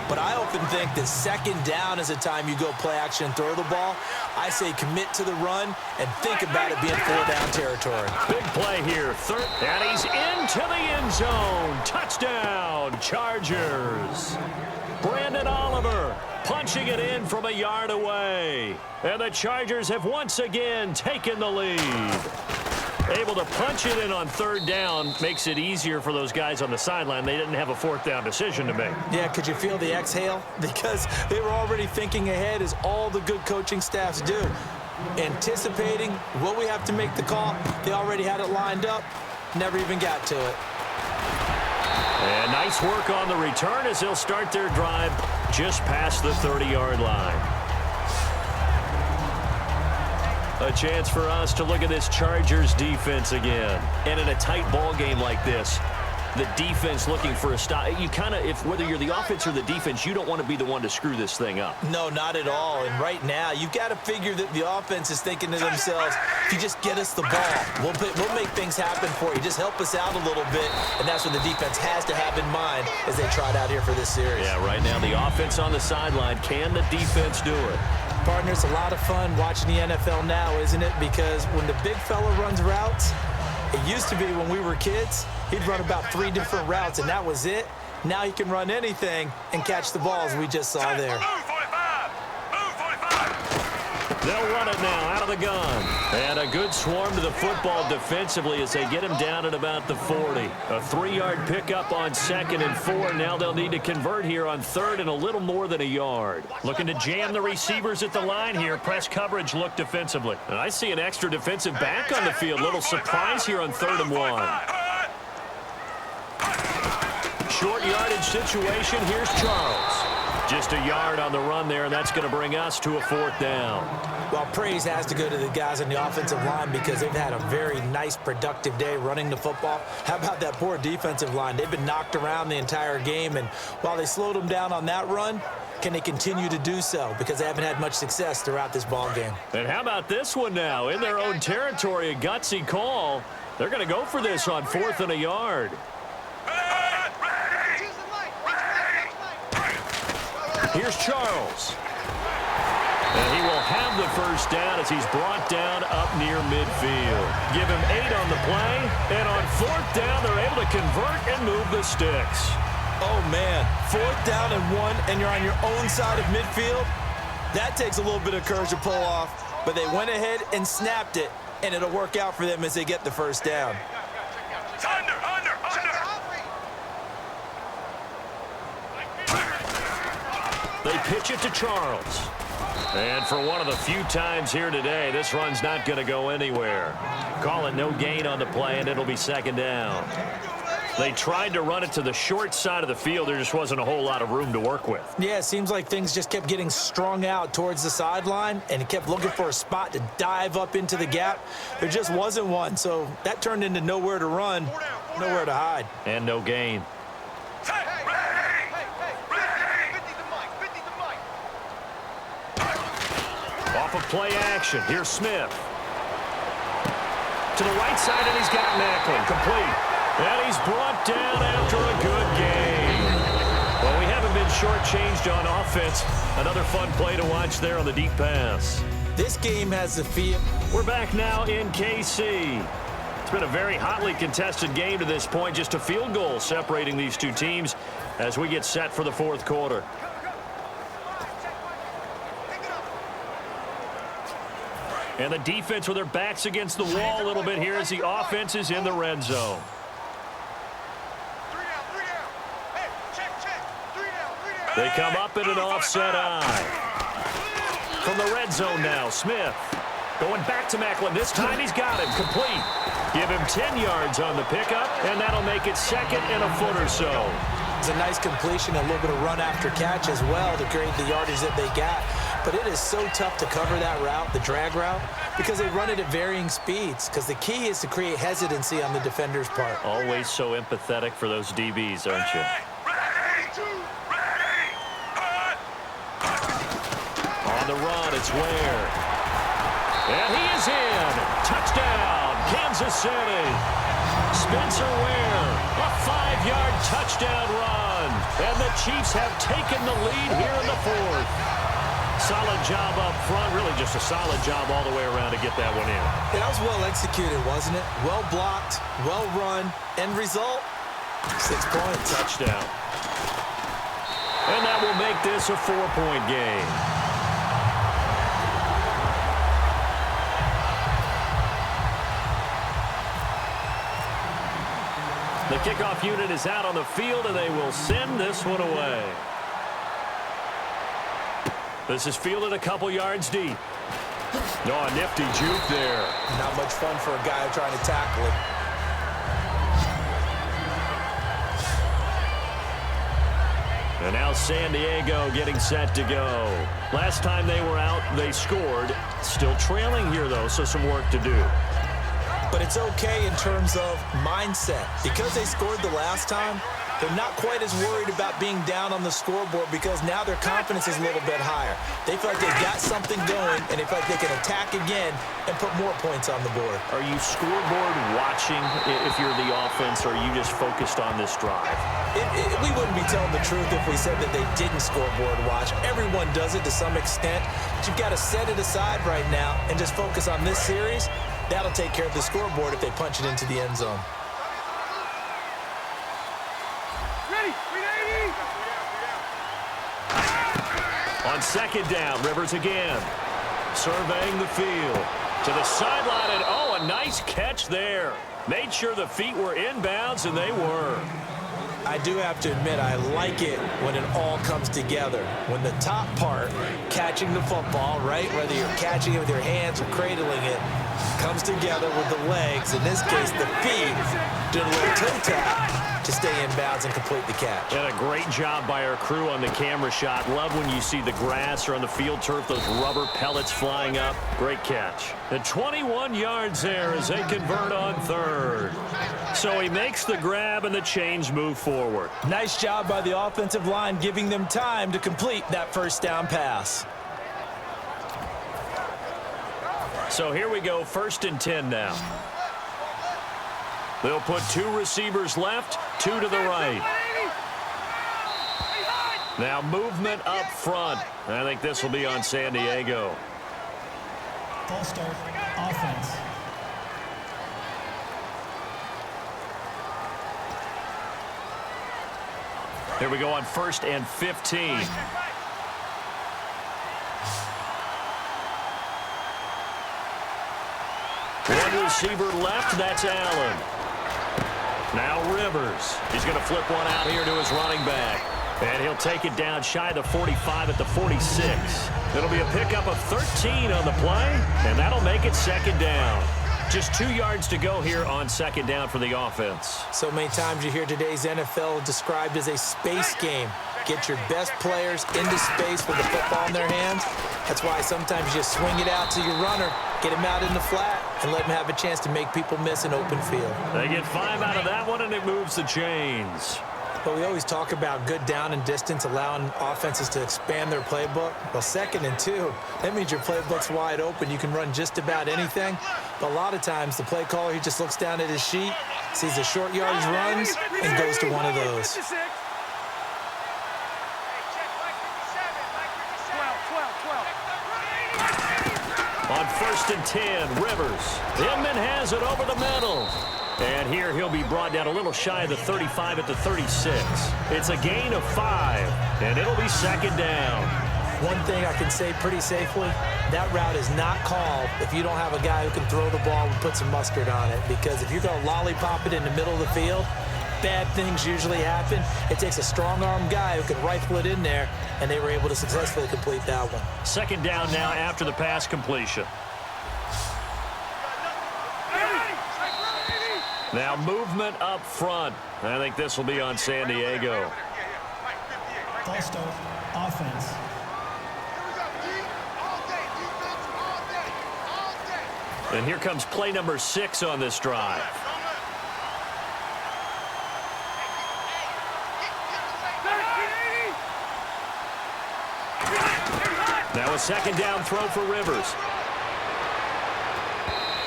But I often think that 2nd down is the time you go play action and throw the ball. I say commit to the run and think about it being 4-down territory. Big play here. 3rd, and he's into the end zone. Touchdown, Chargers. Brandon Oliver punching it in from a yard away. And the Chargers have once again taken the lead. Able to punch it in on third down makes it easier for those guys on the sideline. They didn't have a fourth down decision to make. Yeah, could you feel the exhale? Because they were already thinking ahead, as all the good coaching staffs do. Anticipating what we have to make the call. They already had it lined up. Never even got to it. And nice work on the return as they'll start their drive just past the 30-yard line. A chance for us to look at this Chargers defense again. And in a tight ball game like this, the defense looking for a stop. You kind of, whether you're the offense or the defense, you don't want to be the one to screw this thing up. No, not at all. And right now, you've got to figure that the offense is thinking to themselves, if you just get us the ball, we'll make things happen for you. Just help us out a little bit. And that's what the defense has to have in mind as they trot out here for this series. Yeah, right now, the offense on the sideline. Can the defense do it? Partner, it's a lot of fun watching the NFL now, isn't it? Because when the big fella runs routes, it used to be when we were kids, he'd run about 3 different routes, and that was it. Now he can run anything and catch the balls we just saw there. They'll run it now out of the gun. And a good swarm to the football defensively as they get him down at about the 40. A 3-yard pickup on 2nd and 4. Now they'll need to convert here on 3rd and a little more than a yard. Looking to jam the receivers at the line here. Press coverage look defensively. And I see an extra defensive back on the field. Little surprise here on 3rd and 1. Short yardage situation. Here's Charles. Just a yard on the run there, and that's going to bring us to a 4th down. Well, praise has to go to the guys on the offensive line because they've had a very nice, productive day running the football. How about that poor defensive line? They've been knocked around the entire game, and while they slowed them down on that run, can they continue to do so? Because they haven't had much success throughout this ball game. And how about this one now? In their own territory, a gutsy call. They're going to go for this on 4th and a yard. Here's Charles. And he will have the first down as he's brought down up near midfield. Give him 8 on the play. And on 4th down, they're able to convert and move the sticks. Oh, man. 4th down and 1, and you're on your own side of midfield. That takes a little bit of courage to pull off. But they went ahead and snapped it, and it'll work out for them as they get the first down. They pitch it to Charles. And for one of the few times here today, this run's not going to go anywhere. Call it no gain on the play, and it'll be 2nd down. They tried to run it to the short side of the field. There just wasn't a whole lot of room to work with. Yeah, it seems like things just kept getting strung out towards the sideline, and it kept looking for a spot to dive up into the gap. There just wasn't one, so that turned into nowhere to run, nowhere to hide. And no gain. Off of play action. Here's Smith. To the right side, and he's got Macklin. Complete. And he's brought down after a good game. Well, we haven't been shortchanged on offense. Another fun play to watch there on the deep pass. This game has the feel. We're back now in KC. It's been a very hotly contested game to this point. Just a field goal separating these two teams as we get set for the 4th quarter. And the defense with their backs against the wall a little bit here as the offense is in the red zone. They come up in an offset eye. From the red zone now, Smith. Going back to Macklin. This time he's got him. Complete. Give him 10 yards on the pickup, and that'll make it 2nd and a foot or so. It's a nice completion, a little bit of run after catch as well to create the yardage that they got. But it is so tough to cover that route, the drag route, because they run it at varying speeds. Because the key is to create hesitancy on the defender's part. Always so empathetic for those DBs, aren't you? On the run, it's Ware. And he is in. Touchdown, Kansas City. Spencer Ware, a 5-yard touchdown run. And the Chiefs have taken the lead here in the 4th. Solid job up front. Really just a solid job all the way around to get that one in. That was well executed, wasn't it? Well blocked, well run. End result, 6 points. Touchdown. And that will make this a 4-point game. The kickoff unit is out on the field, and they will send this one away. This is fielded a couple yards deep. Oh, a nifty juke there. Not much fun for a guy trying to tackle it. And now San Diego getting set to go. Last time they were out, they scored. Still trailing here, though, so some work to do. But it's okay in terms of mindset. Because they scored the last time, they're not quite as worried about being down on the scoreboard because now their confidence is a little bit higher. They feel like they've got something going, and they feel like they can attack again and put more points on the board. Are you scoreboard watching if you're the offense, or are you just focused on this drive? We wouldn't be telling the truth if we said that they didn't scoreboard watch. Everyone does it to some extent. But you've got to set it aside right now and just focus on this series. That'll take care of the scoreboard if they punch it into the end zone. On second down, Rivers again. Surveying the field. To the sideline, and oh, a nice catch there. Made sure the feet were inbounds, and they were. I do have to admit, I like it when it all comes together. When the top part, catching the football, right, whether you're catching it with your hands or cradling it, comes together with the legs. In this case, the feet did a little toe tap to stay in bounds and complete the catch. And a great job by our crew on the camera shot. Love when you see the grass or on the field turf, those rubber pellets flying up. Great catch. And 21 yards there as they convert on third. So he makes the grab and the chains move forward. Nice job by the offensive line giving them time to complete that first down pass. So here we go, 1st and 10 now. They'll put 2 receivers left, 2 to the right. Now movement up front. I think this will be on San Diego. False start, offense. Here we go on 1st and 15. One receiver left, that's Allen. Now Rivers. He's going to flip one out here to his running back. And he'll take it down shy of the 45 at the 46. It'll be a pickup of 13 on the play, and that'll make it 2nd down. Just 2 yards to go here on 2nd down for the offense. So many times you hear today's NFL described as a space game. Get your best players into space with the football in their hands. That's why sometimes you just swing it out to your runner, get him out in the flat, and let him have a chance to make people miss an open field. They get 5 out of that one, and it moves the chains. But we always talk about good down and distance, allowing offenses to expand their playbook. Well, 2nd and 2, that means your playbook's wide open. You can run just about anything. But a lot of times, the play caller, he just looks down at his sheet, sees the short yardage runs, and goes to one of those. On 1st and 10, Rivers. Inman has it over the middle. And here he'll be brought down a little shy of the 35 at the 36. It's a gain of 5, and it'll be 2nd down. One thing I can say pretty safely, that route is not called if you don't have a guy who can throw the ball and put some mustard on it. Because if you're going to lollipop it in the middle of the field, bad things usually happen. It takes a strong-arm guy who can rifle it in there, and they were able to successfully complete that one. 2nd down now after the pass completion. Now movement up front. I think this will be on San Diego. False start, offense. And here comes play number 6 on this drive. Now a 2nd down throw for Rivers.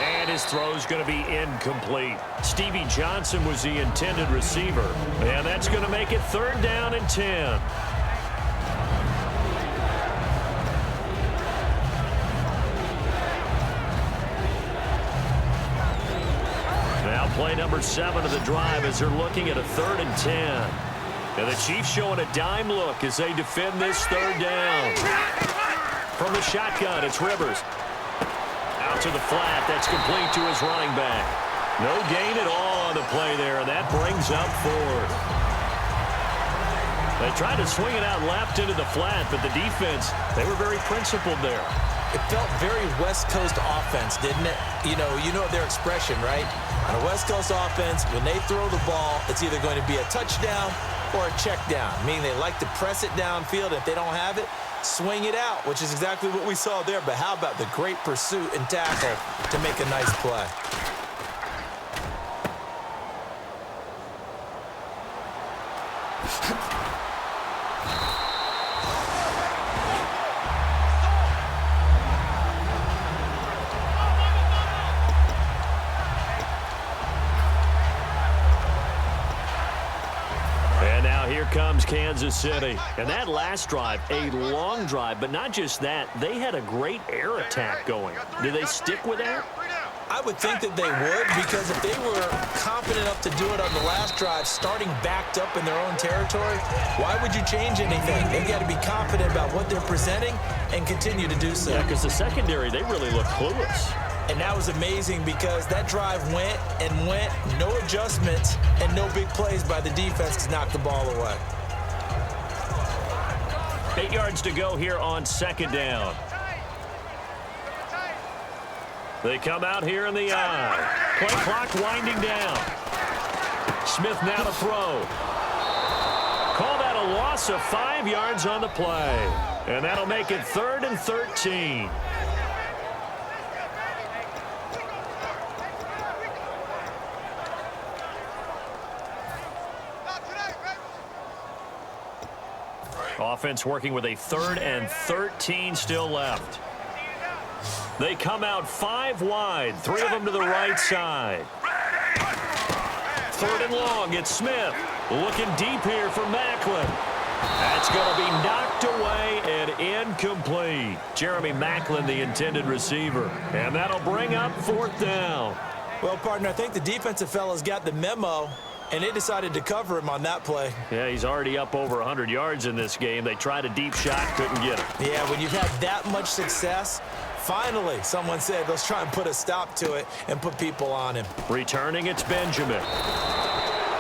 And his throw's going to be incomplete. Stevie Johnson was the intended receiver. And that's going to make it 3rd down and 10. Now play number 7 of the drive as they're looking at a 3rd and 10. And the Chiefs showing a dime look as they defend this 3rd down. From the shotgun, it's Rivers. Out to the flat. That's complete to his running back. No gain at all on on the play there, and that brings up 4th. They tried to swing it out left into the flat, but the defense, they were very principled there. It felt very West Coast offense, didn't it? You know their expression, right? On a West Coast offense, when they throw the ball, it's either going to be a touchdown or a check down, meaning they like to press it downfield. If they don't have it, swing it out, which is exactly what we saw there. But how about the great pursuit and tackle to make a nice play? Here comes Kansas City. And that last drive, a long drive, but not just that, they had a great air attack going. Do they stick with that? I would think that they would, because if they were confident enough to do it on the last drive, starting backed up in their own territory, why would you change anything? They've got to be confident about what they're presenting and continue to do so. Yeah, because the secondary, they really look clueless. And that was amazing because that drive went and went, no adjustments, and no big plays by the defense to knock the ball away. 8 yards to go here on 2nd down. They come out here in the eye. Play clock winding down. Smith now to throw. Call that a loss of 5 yards on the play. And that'll make it 3rd and 13. Offense working with a 3rd and 13 still left. They come out 5 wide, 3 of them to the right side. 3rd and long, it's Smith. Looking deep here for Maclin. That's going to be knocked away and incomplete. Jeremy Maclin, the intended receiver. And that'll bring up 4th down. Well, partner, I think the defensive fellas got the memo, and they decided to cover him on that play. Yeah, he's already up over 100 yards in this game. They tried a deep shot, couldn't get it. Yeah, when you've had that much success, finally, someone said, let's try and put a stop to it and put people on him. Returning, it's Benjamin.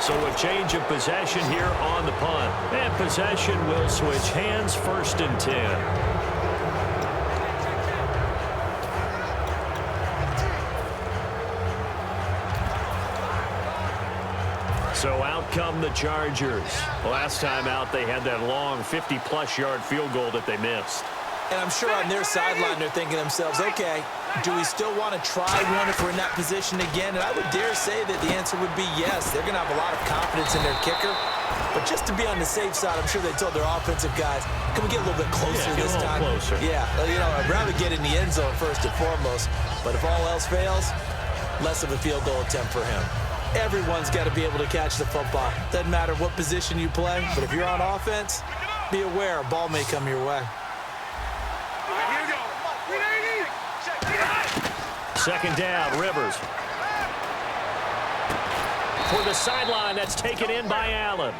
So a change of possession here on the punt. And possession will switch hands, 1st and 10. So out come the Chargers. Last time out, they had that long 50-plus yard field goal that they missed. And I'm sure on their sideline, they're thinking to themselves, okay, do we still want to try one if we're in that position again? And I would dare say that the answer would be yes. They're going to have a lot of confidence in their kicker. But just to be on the safe side, I'm sure they told their offensive guys, can we get a little bit closer this time? Closer. Yeah, I'd rather get in the end zone first and foremost. But if all else fails, less of a field goal attempt for him. Everyone's got to be able to catch the football. Doesn't matter what position you play, but if you're on offense, be aware a ball may come your way. 2nd down, Rivers. For the sideline, that's taken in by Allen.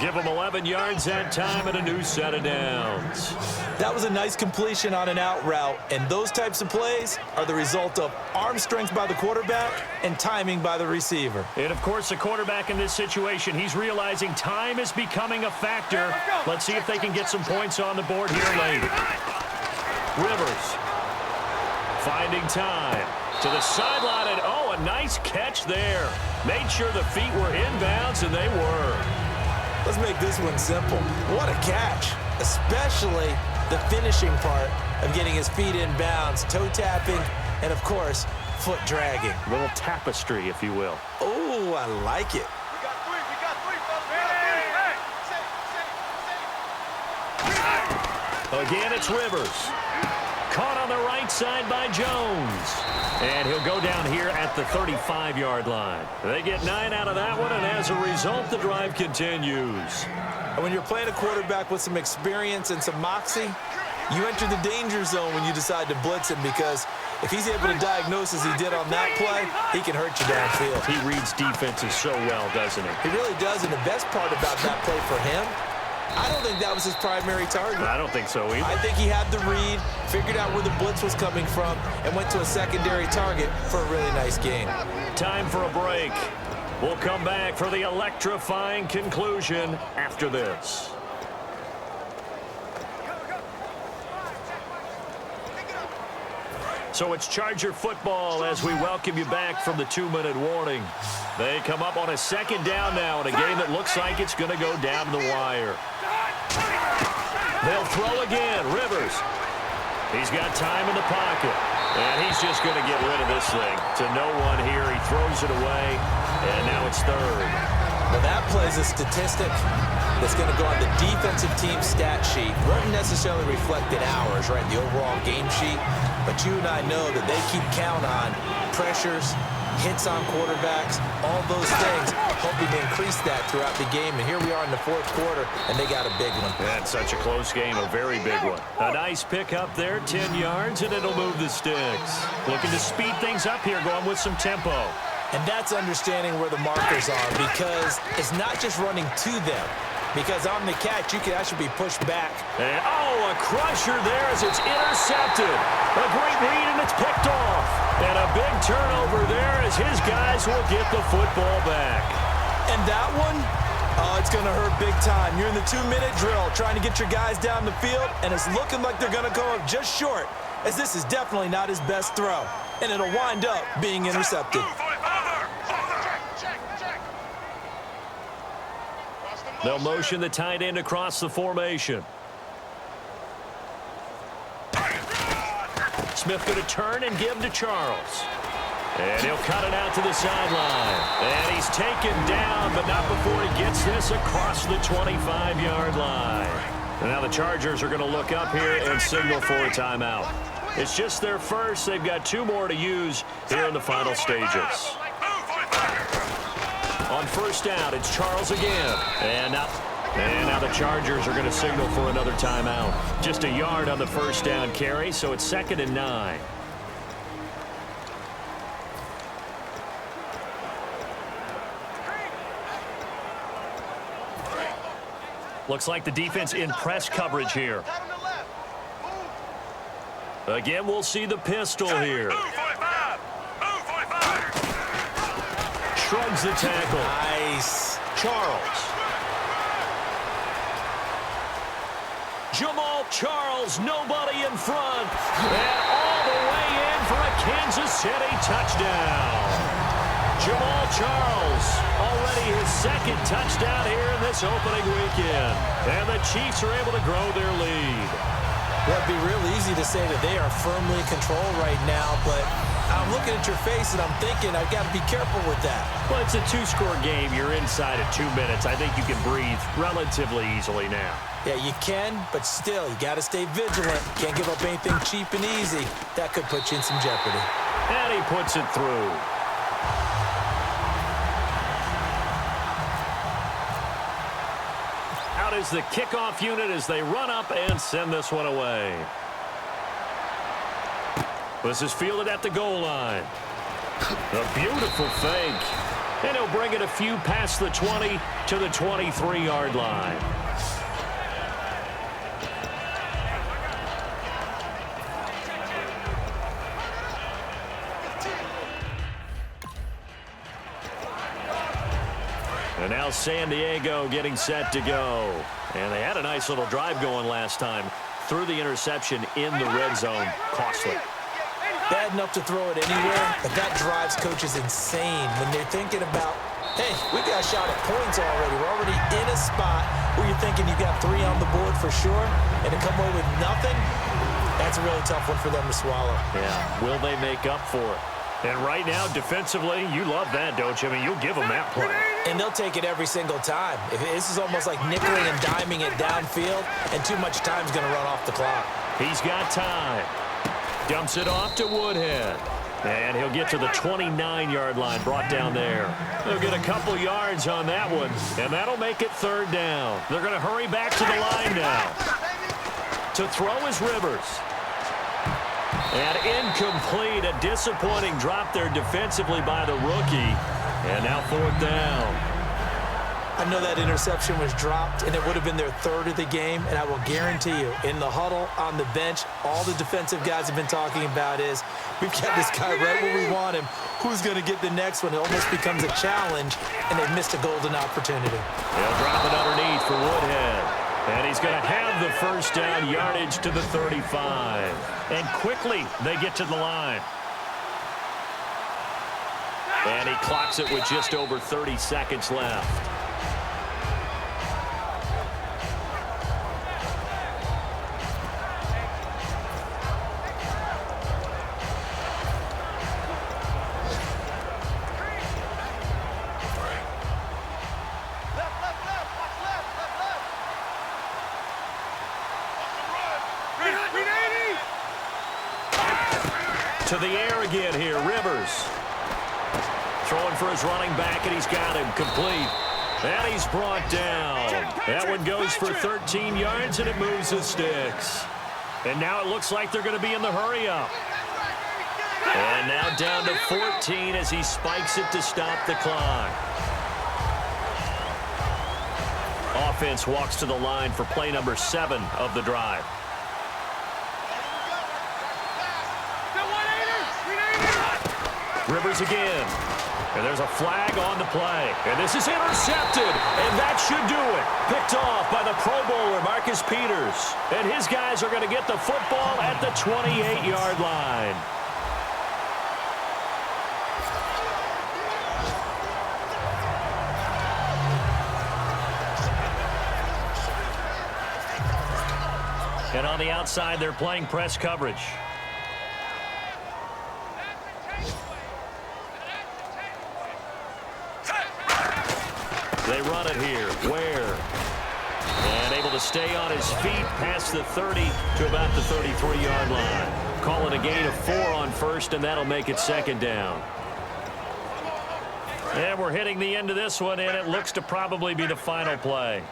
Give him 11 yards that time and a new set of downs. That was a nice completion on an out route, and those types of plays are the result of arm strength by the quarterback and timing by the receiver. And, of course, the quarterback in this situation, he's realizing time is becoming a factor. Let's see if they can get some points on the board here late. Rivers finding time to the sideline, and a nice catch there. Made sure the feet were inbounds, and they were. Let's make this one simple. What a catch, especially the finishing part of getting his feet in bounds, toe tapping, and, of course, foot dragging. A little tapestry, if you will. Oh, I like it. Again, it's Rivers. Caught on the right side by Jones. And he'll go down here at the 35-yard line. They get 9 out of that one, and as a result, the drive continues. And when you're playing a quarterback with some experience and some moxie, you enter the danger zone when you decide to blitz him, because if he's able to diagnose as he did on that play, he can hurt you downfield. He reads defenses so well, doesn't he? He really does, and the best part about that play for him, I don't think that was his primary target. I don't think so either. I think he had the read, figured out where the blitz was coming from, and went to a secondary target for a really nice gain. Time for a break. We'll come back for the electrifying conclusion after this. So it's Charger football as we welcome you back from the 2-minute warning. They come up on a second down now in a game that looks like it's going to go down to the wire. They'll throw again. Rivers. He's got time in the pocket. And he's just going to get rid of this thing to no one here. He throws it away, and now it's third. Well, that plays a statistic that's going to go on the defensive team stat sheet. Won't necessarily reflect in ours, right, the overall game sheet. But you and I know that they keep count on pressures, hits on quarterbacks, all those things, hoping to increase that throughout the game. And here we are in the fourth quarter, and they got a big one. That's such a close game, a very big one. A nice pick up there, 10 yards, and it'll move the sticks. Looking to speed things up here, going with some tempo. And that's understanding where the markers are, because it's not just running to them. Because on the catch, you can actually be pushed back. And, a crusher there as it's intercepted. A great read, and it's picked off. And a big turnover there as his guys will get the football back. And that one, it's going to hurt big time. You're in the 2-minute drill trying to get your guys down the field, and it's looking like they're going to come up just short, as this is definitely not his best throw. And it'll wind up being intercepted. They'll motion the tight end across the formation. Smith going to turn and give to Charles. And he'll cut it out to the sideline. And he's taken down, but not before he gets this across the 25-yard line. And now the Chargers are going to look up here and signal for a timeout. It's just their first. They've got 2 more to use here in the final stages. On first down, it's Charles again. And now the Chargers are going to signal for another timeout. Just a yard on the first down carry, so it's 2nd and 9. Looks like the defense in press coverage here. Again, we'll see the pistol here. Shrugs the tackle. Nice. Charles. Jamal Charles, nobody in front. And all the way in for a Kansas City touchdown. Jamal Charles, already his 2nd touchdown here in this opening weekend. And the Chiefs are able to grow their lead. Well, it'd be real easy to say that they are firmly in control right now, but I'm looking at your face and I'm thinking I've got to be careful with that. Well, it's a 2-score game. You're inside at 2 minutes. I think you can breathe relatively easily now. Yeah, you can, but still, you got to stay vigilant. Can't give up anything cheap and easy. That could put you in some jeopardy. And he puts it through. Out is the kickoff unit as they run up and send this one away. This is fielded at the goal line. A beautiful fake. And he'll bring it a few past the 20 to the 23-yard line. And now San Diego getting set to go. And they had a nice little drive going last time. Threw the interception in the red zone. Costly. Bad enough to throw it anywhere, but that drives coaches insane when they're thinking about, hey, we got a shot at points already. We're already in a spot where you're thinking you got 3 on the board for sure, and to come away with nothing, that's a really tough one for them to swallow. Yeah, will they make up for it? And right now, defensively, you love that, don't you? I mean, you'll give them that play. And they'll take it every single time. This is almost like nickeling and diming it downfield, and too much time's going to run off the clock. He's got time. Dumps it off to Woodhead. And he'll get to the 29-yard line, brought down there. They'll get a couple yards on that one, and that'll make it 3rd down. They're going to hurry back to the line now. To throw is Rivers. And incomplete, a disappointing drop there defensively by the rookie. And now 4th down. I I know that interception was dropped, and it would have been their third of the game, and I will guarantee you, in the huddle, on the bench, all the defensive guys have been talking about is, we've got this guy right where we want him. Who's going to get the next one? It almost becomes a challenge, and they've missed a golden opportunity. They'll drop it underneath for Woodhead. And he's going to have the first down, yardage to the 35. And quickly, they get to the line. And he clocks it with just over 30 seconds left. To the air again here, Rivers. Throwing for his running back, and he's got him complete. And he's brought down. That one goes for 13 yards, and it moves the sticks. And now it looks like they're going to be in the hurry-up. And now down to 14 as he spikes it to stop the clock. Offense walks to the line for play number 7 of the drive. Rivers again. And there's a flag on the play. And this is intercepted. And that should do it. Picked off by the Pro Bowler, Marcus Peters. And his guys are going to get the football at the 28-yard line. And on the outside, they're playing press coverage. They run it here. Ware. And able to stay on his feet past the 30 to about the 33-yard line. Call it a gain of 4 on first, and that'll make it second down. And we're hitting the end of this one, and it looks to probably be the final play.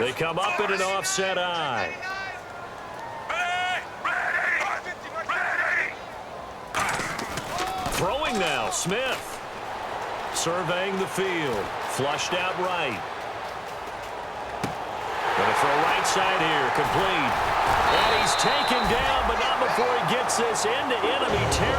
They come up in an offset eye. Throwing now, Smith. Surveying the field. Flushed out right. Gonna throw right side here. Complete. And he's taken down, but not before he gets this into enemy territory.